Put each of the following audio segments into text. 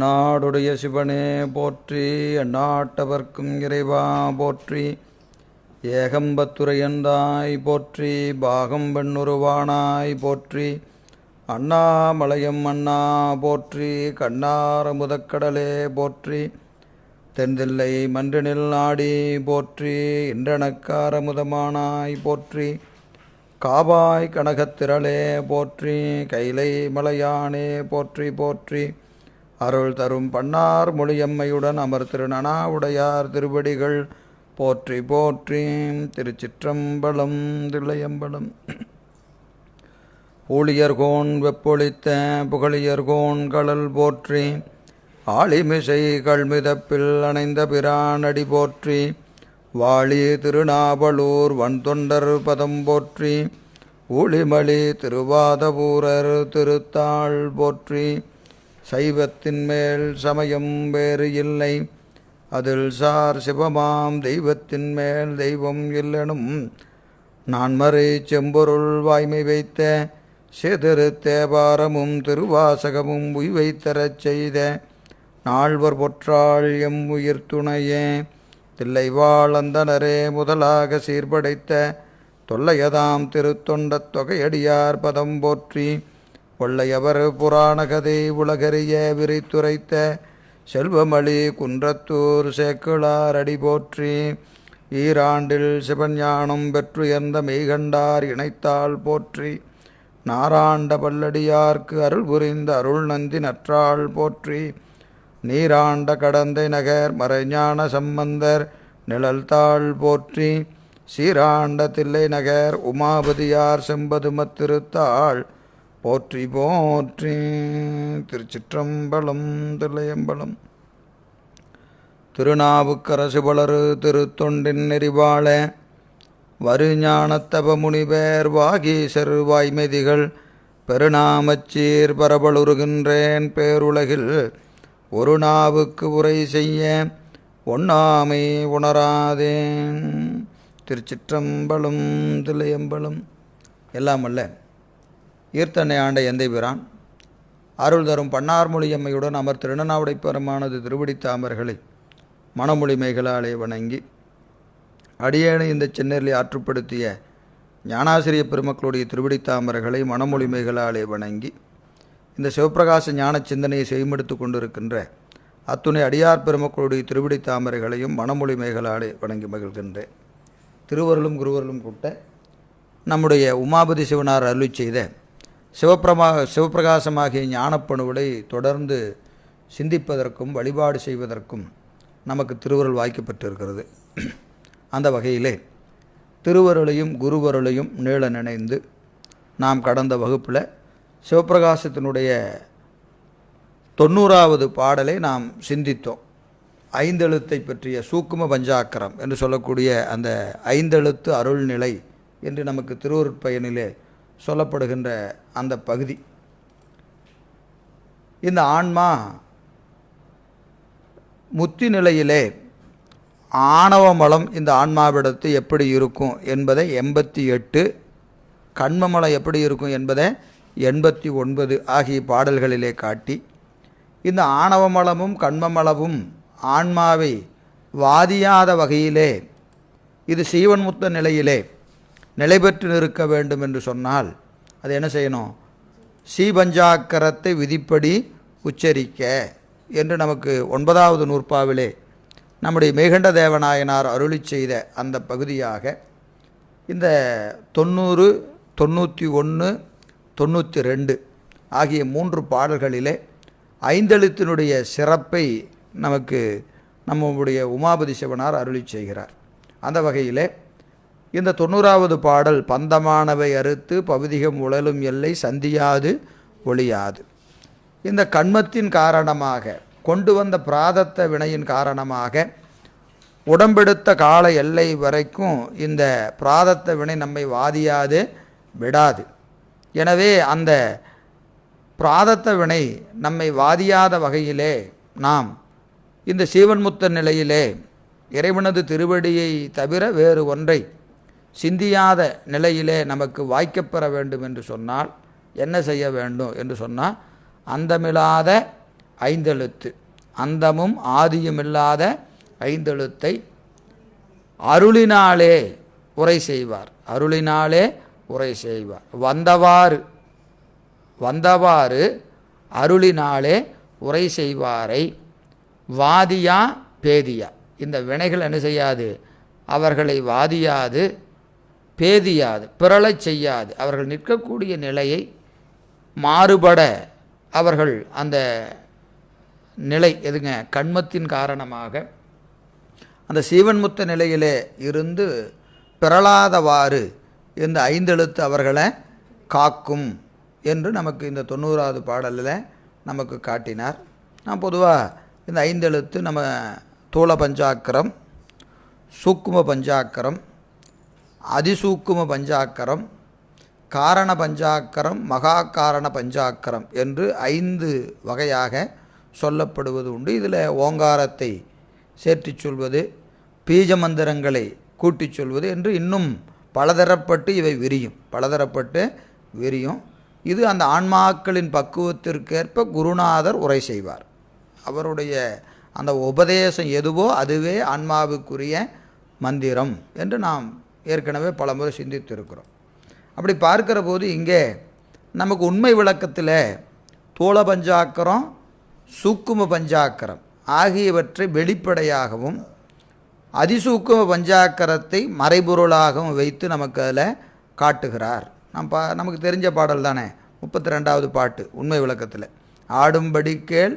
நாடுடைய சிவனே போற்றி, அந்நாட்டவர்க்கும் இறைவா போற்றி, ஏகம்பத்துரையந்தாய் போற்றி, பாகம் பெண்ணுருவானாய் போற்றி, அண்ணாமலையம் அண்ணா போற்றி, கண்ணார முதக்கடலே போற்றி, தென்தில்லை மன்றினில் நாடி போற்றி, இன்றனக்கார முதமானாய் போற்றி, காவாய் கனகத்திரளே போற்றி, கைலை மலையானே போற்றி போற்றி, அருள் தரும் பன்னார் மொழியம்மையுடன் அமர் திருநனாவுடையார் திருவடிகள் போற்றி போற்றி. திருச்சிற்றம்பலம். தில்லையம்பலம். ஊழியர்கோன் வெப்பொழித்த புகழியர்கோன் கடல் போற்றி, ஆளிமிசை கள்மிதப்பில் அணைந்த பிரானடி போற்றி, வாழி திருநாவலூர் வன்தொண்டர் பதம் போற்றி, ஊழிமலி திருவாதபூரர் திருத்தாள் போற்றி, சைவத்தின் மேல் சமயம் வேறு இல்லை, அதில் சார் சிவமாம் தெய்வத்தின் மேல் தெய்வம் இல்லெனும், நான்மறை செம்பொருள் வாய்மை வைத்த சிதிரு தேவாரமும் திருவாசகமும் உய்வைத்தரச் செய்த நால்வர் பொற்றாள் எம் உயிர் துணையே, தில்லைவாழ் அந்தனரே முதலாக சீர்படைத்த தொல்லையதாம் திருத்தொண்டத் தொகையடியார் பதம் போற்றி, கொள்ளையவர் புராணகதை உலகறிய விரித்துரைத்த செல்வமளி குன்றத்தூர் சேக்கிழார் அடி போற்றி, ஈராண்டில் சிவஞானம் பெற்றுயர்ந்த மெய்கண்டார் இணைத்தாள் போற்றி, நாராண்ட பல்லடியார்க்கு அருள் புரிந்த அருள் நந்தி நற்றாள் போற்றி, நீராண்ட கடந்தை நகர் மறைஞான சம்பந்தர் நிழல்தாள் போற்றி, சீராண்ட தில்லை நகர் உமாபதியார் செம்பதுமத்திருத்தாள் போற்றி போற்றி. திருச்சிற்றம்பலம். தில்லையம்பலம். திருநாவுக்கரசு வளரு திருத்தொண்டின் நெறிவாழ வருஞானத்தவ முனிவேர் வாகீசர் வாய்மெதிகள் பெருநாமச்சீர் பரபலுருகின்றேன் பேருலகில், ஒரு நாவுக்கு உரை செய்ய ஒண்ணாமை உணராதேன். திருச்சிற்றம்பலம். தில்லையம்பலம். எல்லாம் அல்ல ஈர்த்தன்னை ஆண்ட எந்தை பிரான் அருள் தரும் பன்னார்மொழியம்மையுடன் அமர் திருநனாவுடை பெருமானது திருவடித்தாமர்களை மணமொழி மேகலாலே வணங்கி, அடியேனை இந்த சென்னேரில் ஆற்றுப்படுத்திய ஞானாசிரிய பெருமக்களுடைய திருவடித்தாமர்களை மணமொழி மேகலாலே வணங்கி, இந்த சிவப்பிரகாச ஞான சிந்தனையை செய்மெடுத்து கொண்டிருக்கின்ற அத்துணை அடியார் பெருமக்களுடைய திருவடித்தாமரைகளையும் மணமொழி மேகலாலே வணங்கி மகிழ்கின்றேன். திருவருளும் குருவருளும் கூட்ட நம்முடைய உமாபதி சிவனார் அருளி செய்த சிவப்பிரகாசமாகிய ஞானப்பணுவலை தொடர்ந்து சிந்திப்பதற்கும் வழிபாடு செய்வதற்கும் நமக்கு திருவருள் வாய்க்கப்பட்டிருக்கிறது. அந்த வகையிலே திருவருளையும் குருவருளையும் நீள நினைந்து நாம் கடந்த வகுப்பில் சிவப்பிரகாசத்தினுடைய 90வது பாடலை நாம் சிந்தித்தோம். ஐந்தெழுத்தை பற்றிய சூக்கும பஞ்சாக்கரம் என்று சொல்லக்கூடிய அந்த ஐந்தெழுத்து அருள்நிலை என்று நமக்கு திருவருட்பயனிலே சொல்லப்படுகின்ற அந்த பகுதி. இந்த ஆன்மா முத்தி நிலையிலே ஆணவமலம் இந்த ஆன்மாவிடத்து எப்படி இருக்கும் என்பதை 88, கண்மமலம் எப்படி இருக்கும் என்பதை 89 ஆகிய பாடல்களிலே காட்டி, இந்த ஆணவமலமும் கண்மமலமும் ஆன்மாவை வாதியாத வகையிலே இது சீவன்முத்த நிலையிலே நிலை பெற்று நிற்க வேண்டும் என்று சொன்னால் அது என்ன செய்யணும்? ஸ்ரீபஞ்சாக்கரத்தை விதிப்படி உச்சரிக்க என்று நமக்கு 9வது நூற்பாவிலே நம்முடைய மேகண்ட தேவநாயனார் அருளி செய்த அந்த பகுதியாக இந்த 90, 91, 92 ஆகிய 3 பாடல்களிலே ஐந்தெழுத்தினுடைய சிறப்பை நமக்கு நம்முடைய உமாபதி சிவனார் அருளி செய்கிறார். அந்த வகையிலே இந்த 90வது பாடல் பந்தமானவை அறுத்து பவிதிகம் உழலும் எல்லை சந்தியாது ஒளியாது, இந்த கண்மத்தின் காரணமாக கொண்டு வந்த பிராதத்த வினையின் காரணமாக உடம்பெடுத்த கால எல்லை வரைக்கும் இந்த பிராதத்த வினை நம்மை வாதியாது விடாது. எனவே அந்த பிராதத்த வினை நம்மை வாதியாத வகையிலே நாம் இந்த சீவன்முத்த நிலையிலே இறைவனது திருவடியை தவிர வேறு ஒன்றை சிந்தியாத நிலையிலே நமக்கு வாய்க்கப்பெற வேண்டும் என்று சொன்னால் என்ன செய்ய வேண்டும் என்று சொன்னால், அந்தமில்லாத ஐந்தெழுத்து, அந்தமும் ஆதியுமில்லாத ஐந்தெழுத்தை அருளினாலே உரை செய்வார். அருளினாலே உரை செய்வார். வந்தவாறு அருளினாலே உரை செய்வாரை வாதியா பேதியா, இந்த வினைகள் என்ன செய்யாது, அவர்களை வாதியாது பேதியாது பிறழச் செய்யாது. அவர்கள் நிற்கக்கூடிய நிலையை மாறுபட அவர்கள் அந்த நிலை எதுங்க, கண்மத்தின் காரணமாக அந்த சீவன்முத்த நிலையிலே இருந்து பிறளாதவாறு இந்த ஐந்தெழுத்து அவர்களை காக்கும் என்று நமக்கு இந்த 90வது பாடலில் நமக்கு காட்டினார். நான் பொதுவாக இந்த ஐந்தெழுத்து நம்ம தூள பஞ்சாக்கரம், சூக்கும பஞ்சாக்கரம், அதிசூக்கும பஞ்சாக்கரம், காரண பஞ்சாக்கரம், மகா காரண பஞ்சாக்கரம் என்று 5 வகையாக சொல்லப்படுவது உண்டு. இதில் ஓங்காரத்தை சேர்த்துச் சொல்வது, பீஜ மந்திரங்களை கூட்டிச் சொல்வது என்று இன்னும் பலதரப்பட்டு இவை விரியும். இது அந்த ஆன்மாக்களின் பக்குவத்திற்கேற்ப குருநாதர் உரை செய்வார். அவருடைய அந்த உபதேசம் எதுவோ அதுவே ஆன்மாவுக்குரிய மந்திரம் என்று நாம் ஏற்கனவே பலமுறை சிந்தித்திருக்கிறோம். அப்படி பார்க்கிற போது இங்கே நமக்கு உண்மை விளக்கத்தில் தூள பஞ்சாக்கரம், சூக்கும பஞ்சாக்கரம் ஆகியவற்றை வெளிப்படையாகவும் அதிசூக்கும பஞ்சாக்கரத்தை மறைபொருளாகவும் வைத்து நமக்கு அதில் காட்டுகிறார். நமக்கு தெரிஞ்ச பாடல் தானே 32வது பாட்டு உண்மை விளக்கத்தில். ஆடும்படி கேள்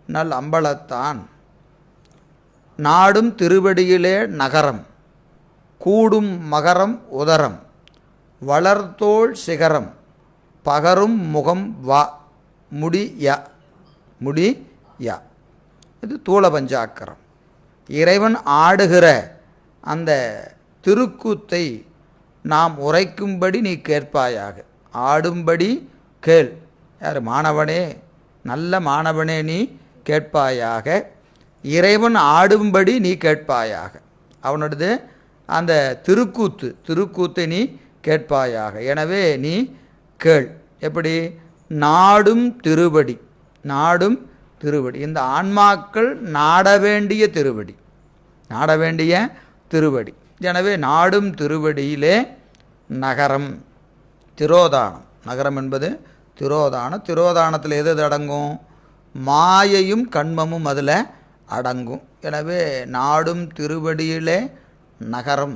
நல் அம்பலத்தான், நாடும் திருவடியிலே நகரம், கூடும் மகரம் உதரம், வளர்தோள் சிகரம், பகரும் முகம் வா முடி யா. இது தூள பஞ்சாக்கரம். இறைவன் ஆடுகிற அந்த திருக்கூத்தை நாம் உரைக்கும்படி நீ கேட்பாயாக. ஆடும்படி கேள். யார்? மாணவனே, நல்ல மாணவனே, நீ கேட்பாயாக. இறைவன் ஆடும்படி நீ கேட்பாயாக. அவனோடது அந்த திருக்கூத்தை நீ கேட்பாயாக. எனவே நீ கேள். எப்படி? நாடும் திருவடி. இந்த ஆன்மாக்கள் நாட வேண்டிய திருவடி. எனவே நாடும் திருவடியிலே நகரம், திரோதானம். நகரம் என்பது திரோதானத்தில் எது அடங்கும்? மாயையும் கண்மமும் அதில் அடங்கும். எனவே நாடும் திருவடியிலே நகரம்,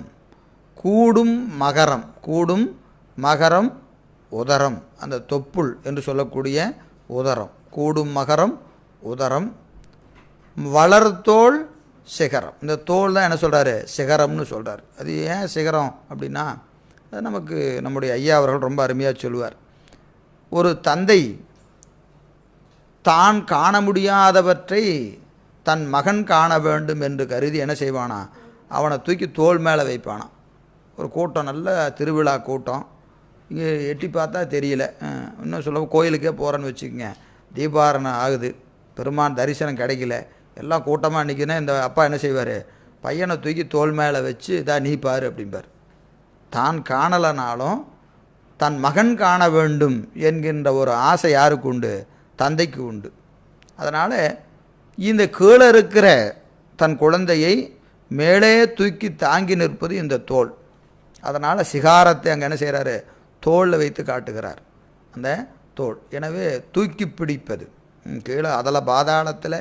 கூடும் மகரம் உதரம், அந்த தொப்புள் என்று சொல்லக்கூடிய உதரம், கூடும் மகரம் உதரம், வளர்தோள் சிகரம். இந்த தோல் தான் என்ன சொல்கிறாரு? சிகரம்னு சொல்கிறார். அது ஏன் சிகரம் அப்படின்னா, அது நமக்கு நம்முடைய ஐயா அவர்கள் ரொம்ப அருமையாக சொல்லுவார். ஒரு தந்தை தான் காண முடியாதவற்றை தன் மகன் காண வேண்டும் என்று கருதி என்ன செய்வானா, அவனை தூக்கி தோள் மேலே வைப்பானா. ஒரு கூட்டம், நல்ல திருவிழா கூட்டம், இங்கே எட்டி பார்த்தா தெரியல. இன்னும் சொல்ல கோயிலுக்கே போகிறேன்னு வச்சுக்கோங்க, தீபாரணை ஆகுது, பெருமான் தரிசனம் கிடைக்கல, எல்லாம் கூட்டமாக நிற்கினா இந்த அப்பா என்ன செய்வார்? பையனை தூக்கி தோள் மேலே வச்சு இதான் நீ பாரு அப்படிம்பார். தான் காணலைனாலும் தன் மகன் காண வேண்டும் என்கின்ற ஒரு ஆசை யாருக்கு உண்டு? தந்தைக்கு உண்டு. அதனால் இந்த கீழே இருக்கிற தன் குழந்தையை மேலே தூக்கி தாங்கி நிற்பது இந்த தோல். அதனால் சிகாரத்தை அங்கே என்ன செய்கிறாரு? தோளில் வைத்து காட்டுகிறார், அந்த தோல். எனவே தூக்கி பிடிப்பது கீழே அதில் பாதாளத்தில்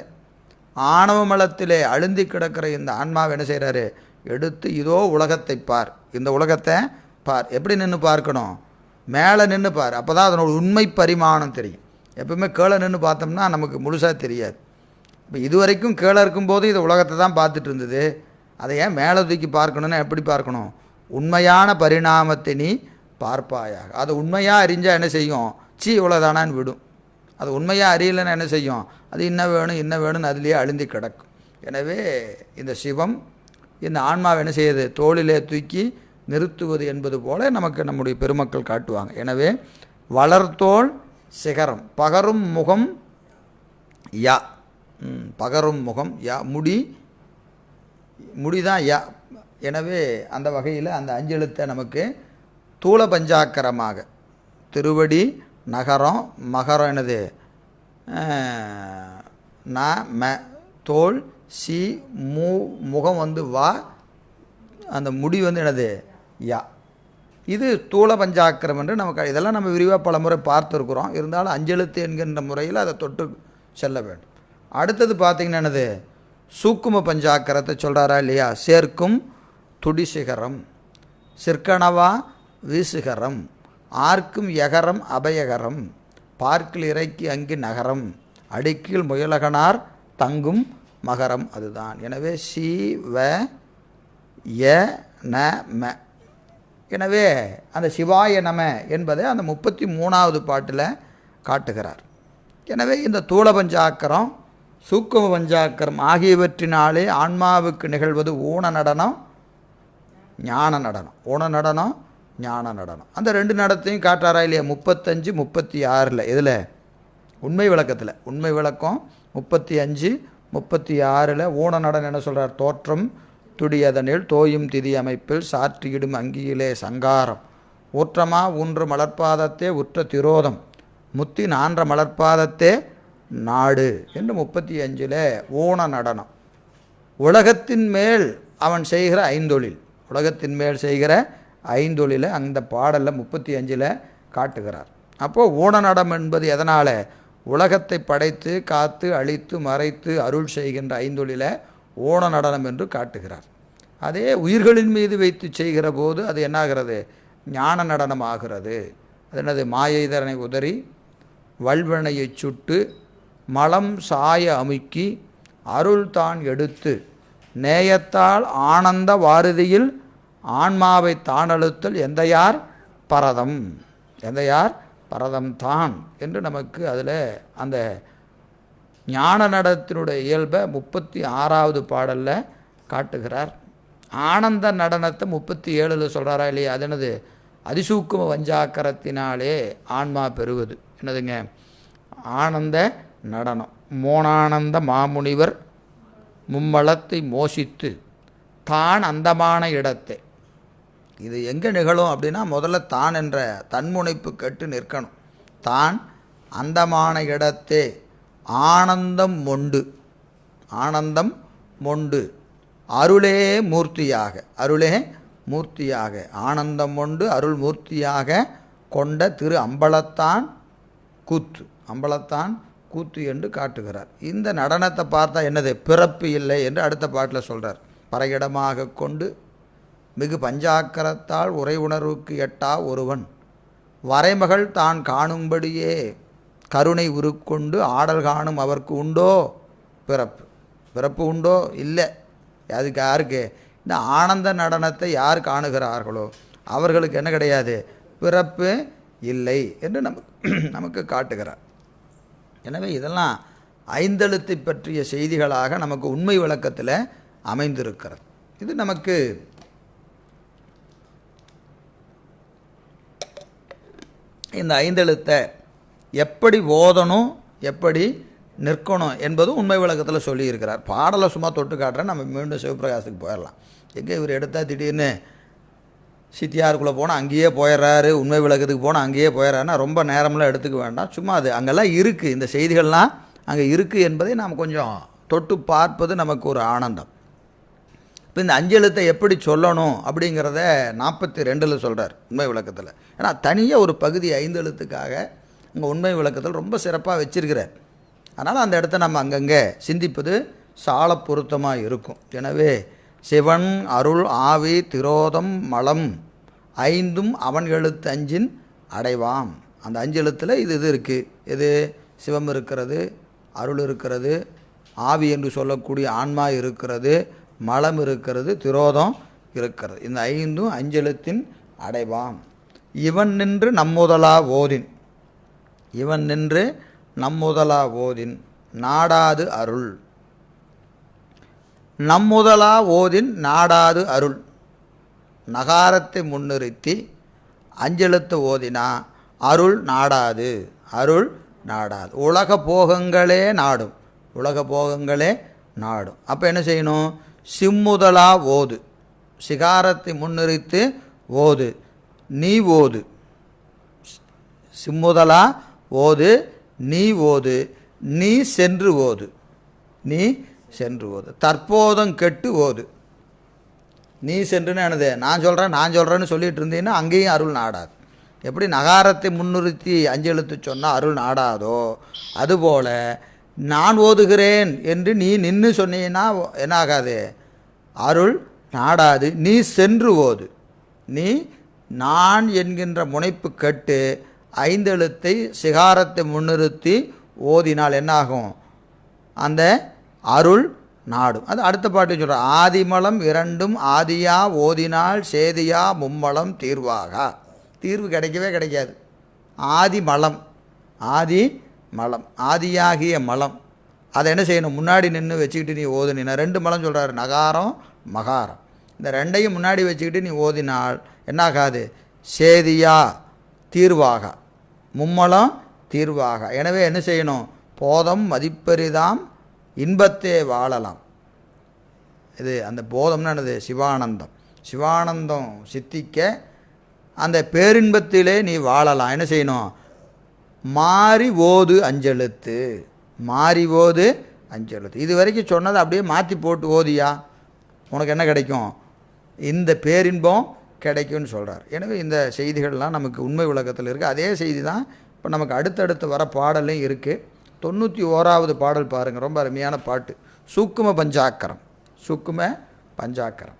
ஆணவ மலத்திலே அழுந்தி கிடக்கிற இந்த ஆன்மாவை என்ன செய்கிறாரு? எடுத்து இதோ உலகத்தை பார், இந்த உலகத்தை பார். எப்படி நின்று பார்க்கணும்? மேலே நின்று பார். அப்போ தான் அதனோட உண்மை பரிமாணம் தெரியும். எப்பவுமே கீழே நின்று பார்த்தோம்னா நமக்கு முழுசாக தெரியாது. இப்போ இதுவரைக்கும் கீழே இருக்கும்போது இந்த உலகத்தை தான் பார்த்துட்டு இருந்தது. அதை ஏன் மேலே தூக்கி பார்க்கணுன்னா எப்படி பார்க்கணும்? உண்மையான பரிணாமத்தை நீ பார்ப்பாயாக. அது உண்மையாக அறிஞ்சால் என்ன செய்யும்? இவ்வளோதானான்னு விடும். அது உண்மையாக அறியலைன்னு என்ன செய்யும்? அது இன்ன வேணும்னு அதுலேயே அழுந்தி கிடக்கும். எனவே இந்த சிவம் இந்த ஆன்மாவை என்ன செய்யுது? தோளிலே தூக்கி நிறுத்துவது என்பது போல நமக்கு நம்முடைய பெருமக்கள் காட்டுவாங்க. எனவே வளர்தோள் சிகரம், பகரும் முகம் யா, பகரும் முகம் யா, முடிதான் யா. எனவே அந்த வகையில் அந்த 5 எழுத்தை நமக்கு தூள பஞ்சாக்கரமாக திருவடி, நகரம், மகரம், என்னது ந ம, தோல் சி, முகம் வா, அந்த முடி என்னது யா. இது ஸ்தூல பஞ்சாக்கரம் என்று நமக்கு இதெல்லாம் நம்ம விரிவாக பல முறை பார்த்துருக்குறோம். இருந்தாலும் அஞ்செழுத்து என்கின்ற முறையில் அதை தொட்டு செல்ல வேண்டும். அடுத்தது பார்த்திங்கன்னா என்னது சூக்கும பஞ்சாக்கரத்தை சொல்கிறாரா இல்லையா? சேர்க்கும் துடிசிகரம், சிற்கணவா வீசுகரம், ஆர்க்கும் எகரம் அபயகரம், பார்க்கில் இறைக்கி அங்கி நகரம், அடிக்கீழ் முயலகனார் தங்கும் மகரம். அதுதான். எனவே சி வ ய ந ம. எனவே அந்த சிவாய நம என்பதை அந்த 33வது பாட்டில் காட்டுகிறார். எனவே இந்த தூள பஞ்சாக்கரம் சூக்கும பஞ்சாக்கரம் ஆகியவற்றினாலே ஆன்மாவுக்கு நிகழ்வது ஊன நடனம் ஞான நடனம். ஊன நடனம் ஞான நடனம். அந்த 2 நடத்தையும் காட்டாரா இல்லையா? 35 36 இதில் உண்மை விளக்கத்தில். உண்மை விளக்கம் 35 36 ஊன நடனம் என்ன சொல்கிறார்? தோற்றம் துடியதனில் தோயும் திதி அமைப்பில் சாற்றியிடும் அங்கியிலே சங்காரம், ஊற்றமா ஊன்று மலர்பாதத்தே உற்ற திரோதம், முத்தி நான்ற மலர்பாதத்தே நாடு என்று 35 ஊன நடனம். உலகத்தின் மேல் அவன் செய்கிற ஐந்தொழில், உலகத்தின் மேல் செய்கிற ஐந்தொழிலை அந்த பாடலில் 35 காட்டுகிறார். அப்போது ஊன நடம் என்பது எதனால்? உலகத்தை படைத்து காத்து அழித்து மறைத்து அருள் செய்கின்ற ஐந்தொழிலை ஊன நடனம் என்று காட்டுகிறார். அதே உயிர்களின் மீது வைத்து செய்கிற போது அது என்னாகிறது? ஞான நடனம் ஆகிறது. அது என்னது? மாயைதரனை உதறி வல்வனையை சுட்டு மலம் சாய அமுக்கி அருள் தான் எடுத்து நேயத்தால் ஆனந்த வாரதியில் ஆன்மாவை தானழுத்தல் எந்தையார் பரதம், எந்தையார் பரதம் தான் என்று நமக்கு அதில் அந்த ஞான நடனத்தினுடைய இயல்பை 36வது பாடலில் காட்டுகிறார். ஆனந்த நடனத்தை 37 சொல்கிறாரா இல்லையா? அது என்னது? அதிசூக்கும வஞ்சாக்கரத்தினாலே ஆன்மா பெறுவது என்னதுங்க? ஆனந்த நடனம். மோனானந்த மாமுனிவர் மும்மலத்தை மோசித்து தான் அந்தமான இடத்தை. இது எங்கே நிகழும் அப்படின்னா, முதல்ல தான் என்ற தன்முனைப்பு கெட்டு நிற்கணும். தான் அந்தமான இடத்தே ஆனந்தம் மொண்டு, ஆனந்தம் மொண்டு அருளே மூர்த்தியாக, அருளே மூர்த்தியாக ஆனந்தம் மொண்டு அருள் மூர்த்தியாக கொண்ட திரு அம்பலத்தான் கூத்து, அம்பலத்தான் கூத்து என்று காட்டுகிறார். இந்த நடனத்தை பார்த்தா என்னது? பிறப்பு இல்லை என்று அடுத்த பாட்டில் சொல்கிறார். பறையிடமாக கொண்டு மிகு பஞ்சாக்கரத்தால் உரை உணர்வுக்கு எட்டா ஒருவன் வரைமகள் தான் காணும்படியே கருணை உருக்கொண்டு ஆடல் காணும் அவருக்கு உண்டோ பிறப்பு? பிறப்பு உண்டோ? இல்லை. அதுக்கு யாருக்கு? இந்த ஆனந்த நடனத்தை யார் காணுகிறார்களோ அவர்களுக்கு என்ன கிடையாது? பிறப்பு இல்லை என்று நமக்கு காட்டுகிறார். எனவே இதெல்லாம் ஐந்தெழுத்தை பற்றிய செய்திகளாக நமக்கு உண்மை விளக்கத்தில் அமைந்திருக்கிறது. இது நமக்கு இந்த ஐந்தெழுத்தை எப்படி ஓதணும், எப்படி நிற்கணும் என்பதும் உண்மை விளக்கத்தில் சொல்லியிருக்கிறார். பாடலை சும்மா தொட்டு காட்டுறேன். நம்ம மீண்டும் சிவபிரகாசத்துக்கு போயிடலாம். எங்கே இவர் எடுத்தால் திடீர்னு சித்தியாருக்குள்ளே போனால் அங்கேயே போயிடுறாரு, உண்மை விளக்கத்துக்கு போனால் அங்கேயே போயிடறாருன்னா ரொம்ப நேரம்லாம் எடுத்துக்க வேண்டாம். சும்மா அது அங்கெல்லாம் இருக்குது, இந்த செய்திகள்லாம் அங்கே இருக்குது என்பதை நாம் கொஞ்சம் தொட்டு பார்ப்பது நமக்கு ஒரு ஆனந்தம். இப்போ இந்த அஞ்செழுத்தை எப்படி சொல்லணும் அப்படிங்கிறத 42 சொல்கிறார் உண்மை விளக்கத்தில். ஏன்னா தனியாக ஒரு பகுதி ஐந்தெழுத்துக்காக அங்கே உண்மை விளக்கத்தில் ரொம்ப சிறப்பாக வச்சிருக்கிறார். அதனால் அந்த இடத்த நம்ம அங்கங்கே சிந்திப்பது சால பொருத்தமாக இருக்கும். எனவே சிவன் அருள் ஆவி திரோதம் மலம் ஐந்தும் அவன் எழுத்து அஞ்சின் அடைவாம். அந்த அஞ்செழுத்தில் இது இருக்குது. எது? சிவம் இருக்கிறது, அருள் இருக்கிறது, ஆவி என்று சொல்லக்கூடிய ஆன்மா இருக்கிறது, மலம் இருக்கிறது, திரோதம் இருக்கிறது. இந்த ஐந்தும் அஞ்செழுத்தின் அடைவாம். இவன் நின்று நம்முதலா ஓதின், இவன் நின்று நம்முதலா ஓதின் நாடாது அருள், நம்முதலா ஓதின் நாடாது அருள். நகாரத்தை முன்னிறுத்தி அஞ்செழுத்து ஓதினா அருள் நாடாது, அருள் நாடாது. உலக போகங்களே நாடும், உலக போகங்களே நாடும். அப்போ என்ன செய்யணும்? சிம்முதலா ஓது, சிகாரத்தை முன்னிறுத்து ஓது, நீ ஓது. சிம்முதலா ஓது, நீ ஓது, நீ சென்று ஓது. நீ சென்று ஓது. தற்போதம் கெட்டு ஓது. நீ சென்றுன்னு என்னது, நான் சொல்கிறேன்னு சொல்லிட்டு இருந்தீங்கன்னா அங்கேயும் அருள் நாடாது. எப்படி நகாரத்தை முன்னிறுத்தி 5 எழுத்து சொன்னால் அருள் நாடாதோ, அதுபோல் நான் ஓதுகிறேன் என்று நீ நின்று சொன்னீங்கன்னா என்ன ஆகாது, அருள் நாடாது. நீ சென்று ஓது. நீ நான் என்கின்ற முனைப்பு கட்டு 5 எழுத்தை சிகாரத்தை முன்னிறுத்தி ஓதினால் என்னாகும், அந்த அருள் நாடும். அது அடுத்த பாட்டு சொல்கிற, ஆதிமலம் 2 ஆதியா ஓதினால் சேதியா மும்மலம் தீர்வாக. தீர்வு கிடைக்கவே கிடைக்காது. ஆதிமலம், ஆதியாகிய மலம், அதை என்ன செய்யணும், முன்னாடி நின்று வச்சுக்கிட்டு நீ ஓதுனா 2 மலம் சொல்கிறாரு, நகாரம் மகாரம். இந்த 2ஐயும் முன்னாடி வச்சுக்கிட்டு நீ ஓதினால் என்னாகாது, சேதியா தீர்வாக, மும்மலம் தீர்வாக. எனவே என்ன செய்யணும், போதம் மதிப்பரிதாம் இன்பத்தே வாழலாம். இது அந்த போதம்னு என்னது, சிவானந்தம். சிவானந்தம் சித்திக்க அந்த பேரின்பத்திலே நீ வாழலாம். என்ன செய்யணும், மாறி ஓது 5 எழுத்து, மாறி ஓது 5 எழுத்து. இது வரைக்கும் சொன்னதை அப்படியே மாற்றி போட்டு ஓதியா உனக்கு என்ன கிடைக்கும், இந்த பேரின்பம் கிடைக்கும்னு சொல்கிறார். எனவே இந்த செய்திகள்லாம் நமக்கு உண்மை விளக்கத்தில் இருக்குது. அதே செய்தி தான் இப்போ நமக்கு அடுத்தடுத்து வர பாடலையும் இருக்குது. 91வது பாடல் பாருங்கள், ரொம்ப அருமையான பாட்டு. சூக்கும பஞ்சாக்கரம். சூக்கும பஞ்சாக்கரம்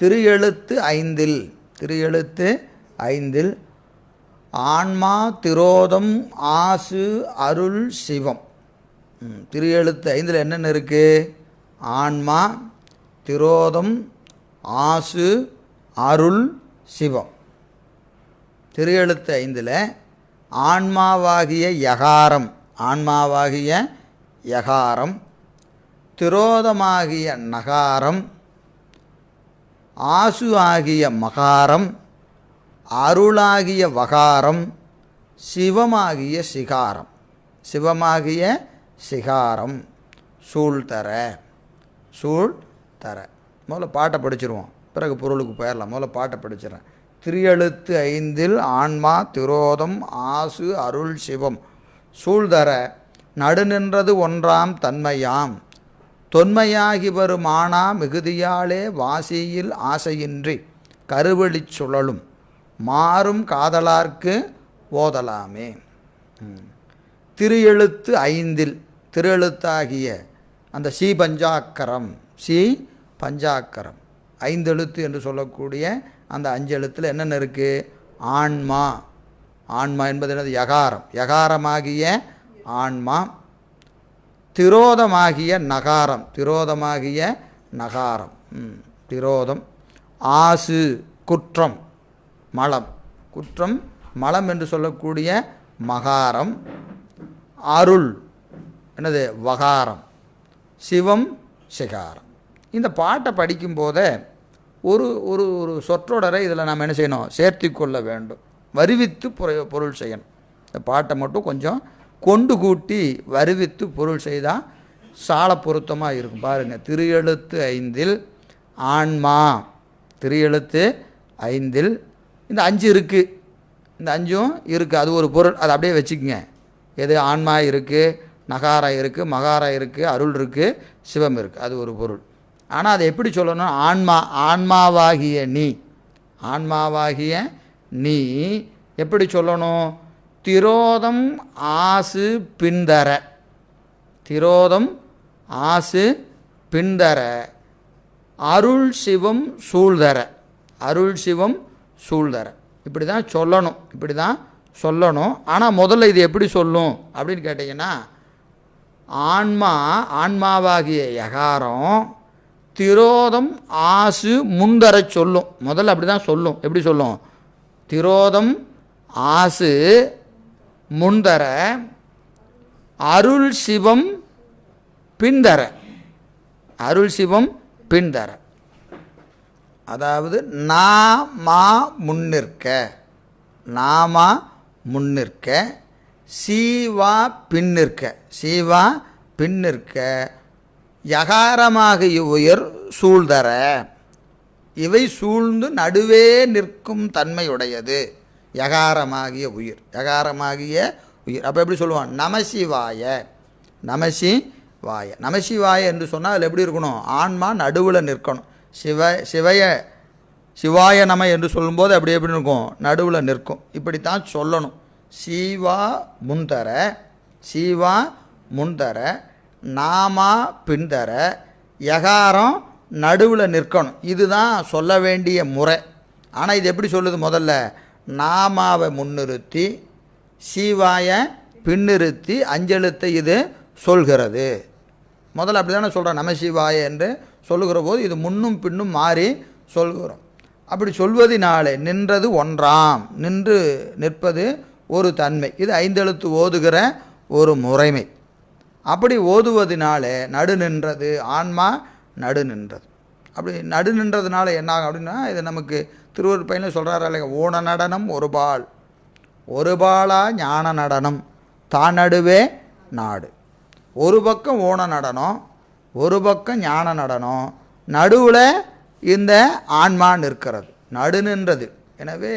திரு எழுத்து 5 ஆன்மா திரோதம் ஆசு அருள் சிவம். திரு எழுத்து 5 என்னென்ன இருக்குது, ஆன்மா திரோதம் ஆசு அருள் சிவம். திரு எழுத்து 5 ஆன்மாவாகிய யகாரம், திரோதமாகிய நகாரம், ஆசு ஆகிய மகாரம், அருளாகிய வகாரம், சிவமாகிய சிகாரம், சூழ்தர. முதல்ல பாட்டை படிச்சிருவோம், பிறகு பொருளுக்கு போயிடலாம். முதல்ல பாட்டை படிச்சிடறேன். திரு எழுத்து 5 ஆன்மா திரோதம் ஆசு அருள் சிவம் சூழ்தர நடுநின்றது ஒன்றாம் தன்மையாம் தொன்மையாகி வரும் ஆனா மிகுதியாலே வாசியில் ஆசையின்றி கருவழிச் சுழலும் மாறும் காதலார்க்கு ஓதலாமே. திரு எழுத்து 5 திரு எழுத்தாகிய அந்த சி பஞ்சாக்கரம் 5 எழுத்து என்று சொல்லக்கூடிய அந்த 5 எழுத்தில் என்னென்ன இருக்குது, ஆன்மா என்பது என்னது, யகாரமாகிய ஆன்மா, திரோதமாகிய நகாரம், திரோதம், ஆசு குற்றம் மலம் என்று சொல்லக்கூடிய மகாரம், அருள் என்னது வகாரம், சிவம் சிகாரம். இந்த பாட்டை படிக்கும்போதே ஒரு ஒரு ஒரு சொற்றொடரை இதில் நாம் என்ன செய்யணும், சேர்த்து கொள்ள வேண்டும், வருவித்து பொருள் செய்யணும். இந்த பாட்டை மட்டும் கொஞ்சம் கொண்டு கூட்டி வருவித்து பொருள் செய்தால் சால பொருத்தமாக இருக்கும். பாருங்கள், திரு எழுத்து 5 ஆன்மா, திரு எழுத்து 5 இந்த 5 இருக்குது, இந்த 5ம் இருக்குது, அது ஒரு பொருள், அதை அப்படியே வச்சுக்கோங்க. எது, ஆன்மா இருக்குது, நகாரம் இருக்குது, மகாரம் இருக்குது, அருள் இருக்குது, சிவம் இருக்குது, அது ஒரு பொருள். ஆனால் அதை எப்படி சொல்லணும், ஆன்மாவாகிய நீ எப்படி சொல்லணும், திரோதம் ஆசு பின்தர அருள் சிவம் சூழ்தர இப்படி தான் சொல்லணும். ஆனால் முதல்ல இது எப்படி சொல்லும் அப்படின்னு கேட்டிங்கன்னா, ஆன்மாவாகிய யகாரம் திரோதம் ஆசு முந்தர சொல்லும். முதல்ல அப்படி தான் சொல்லும். எப்படி சொல்லும், திரோதம் ஆசு முந்தர அருள் சிவம் பின்தர. அதாவது நாமா முன்னிற்க சீவா பின்னிற்க யகாரமாகிய உயர் சூழ்தர, இவை சூழ்ந்து நடுவே நிற்கும் தன்மையுடையது. யகாரமாகிய உயிர். அப்போ எப்படி சொல்லுவான், நமசிவாய வாய. நமசிவாய என்று சொன்னால் அதில் எப்படி இருக்கணும்? ஆன்மா நடுவில் நிற்கணும். சிவாய நம என்று சொல்லும்போது அப்படி எப்படி இருக்கும்? நடுவில் நிற்கும். இப்படித்தான் சொல்லணும். சீவா முன்தர நாமா பின்தர யகாரம் நடுவில் நிற்கணும். இதுதான் சொல்ல வேண்டிய முறை. ஆனால் இது எப்படி சொல்லுது? முதல்ல நாமாவை முன்னிறுத்தி சீவாய பின்னிறுத்தி அஞ்செழுத்தை இது சொல்கிறது. முதல்ல அப்படி தானே சொல்கிறோம். நமசிவாய என்று சொல்லுகிற போது இது முன்னும் பின்னும் மாறி சொல்கிறோம். அப்படி சொல்வதினாலே நின்றது ஒன்றாம், நின்று நிற்பது ஒரு தன்மை. இது ஐந்தெழுத்து ஓதுகிற ஒரு முறைமை. அப்படி ஓதுவதினாலே நடு நின்றது, ஆன்மா நடு நின்றது. அப்படி நடு நின்றதுனால என்னாகும் அப்படின்னா, இது நமக்கு திருவருட்பயனில் சொல்கிறாரு இல்லைங்க, ஊன நடனம் ஒரு பாலா ஞான நடனம் தான் நடுவே நாடு. ஒரு பக்கம் ஊன நடனம், ஒரு பக்கம் ஞான நடனம், நடுவில் இந்த ஆன்மா நிற்கிறது, நடு நின்றது. எனவே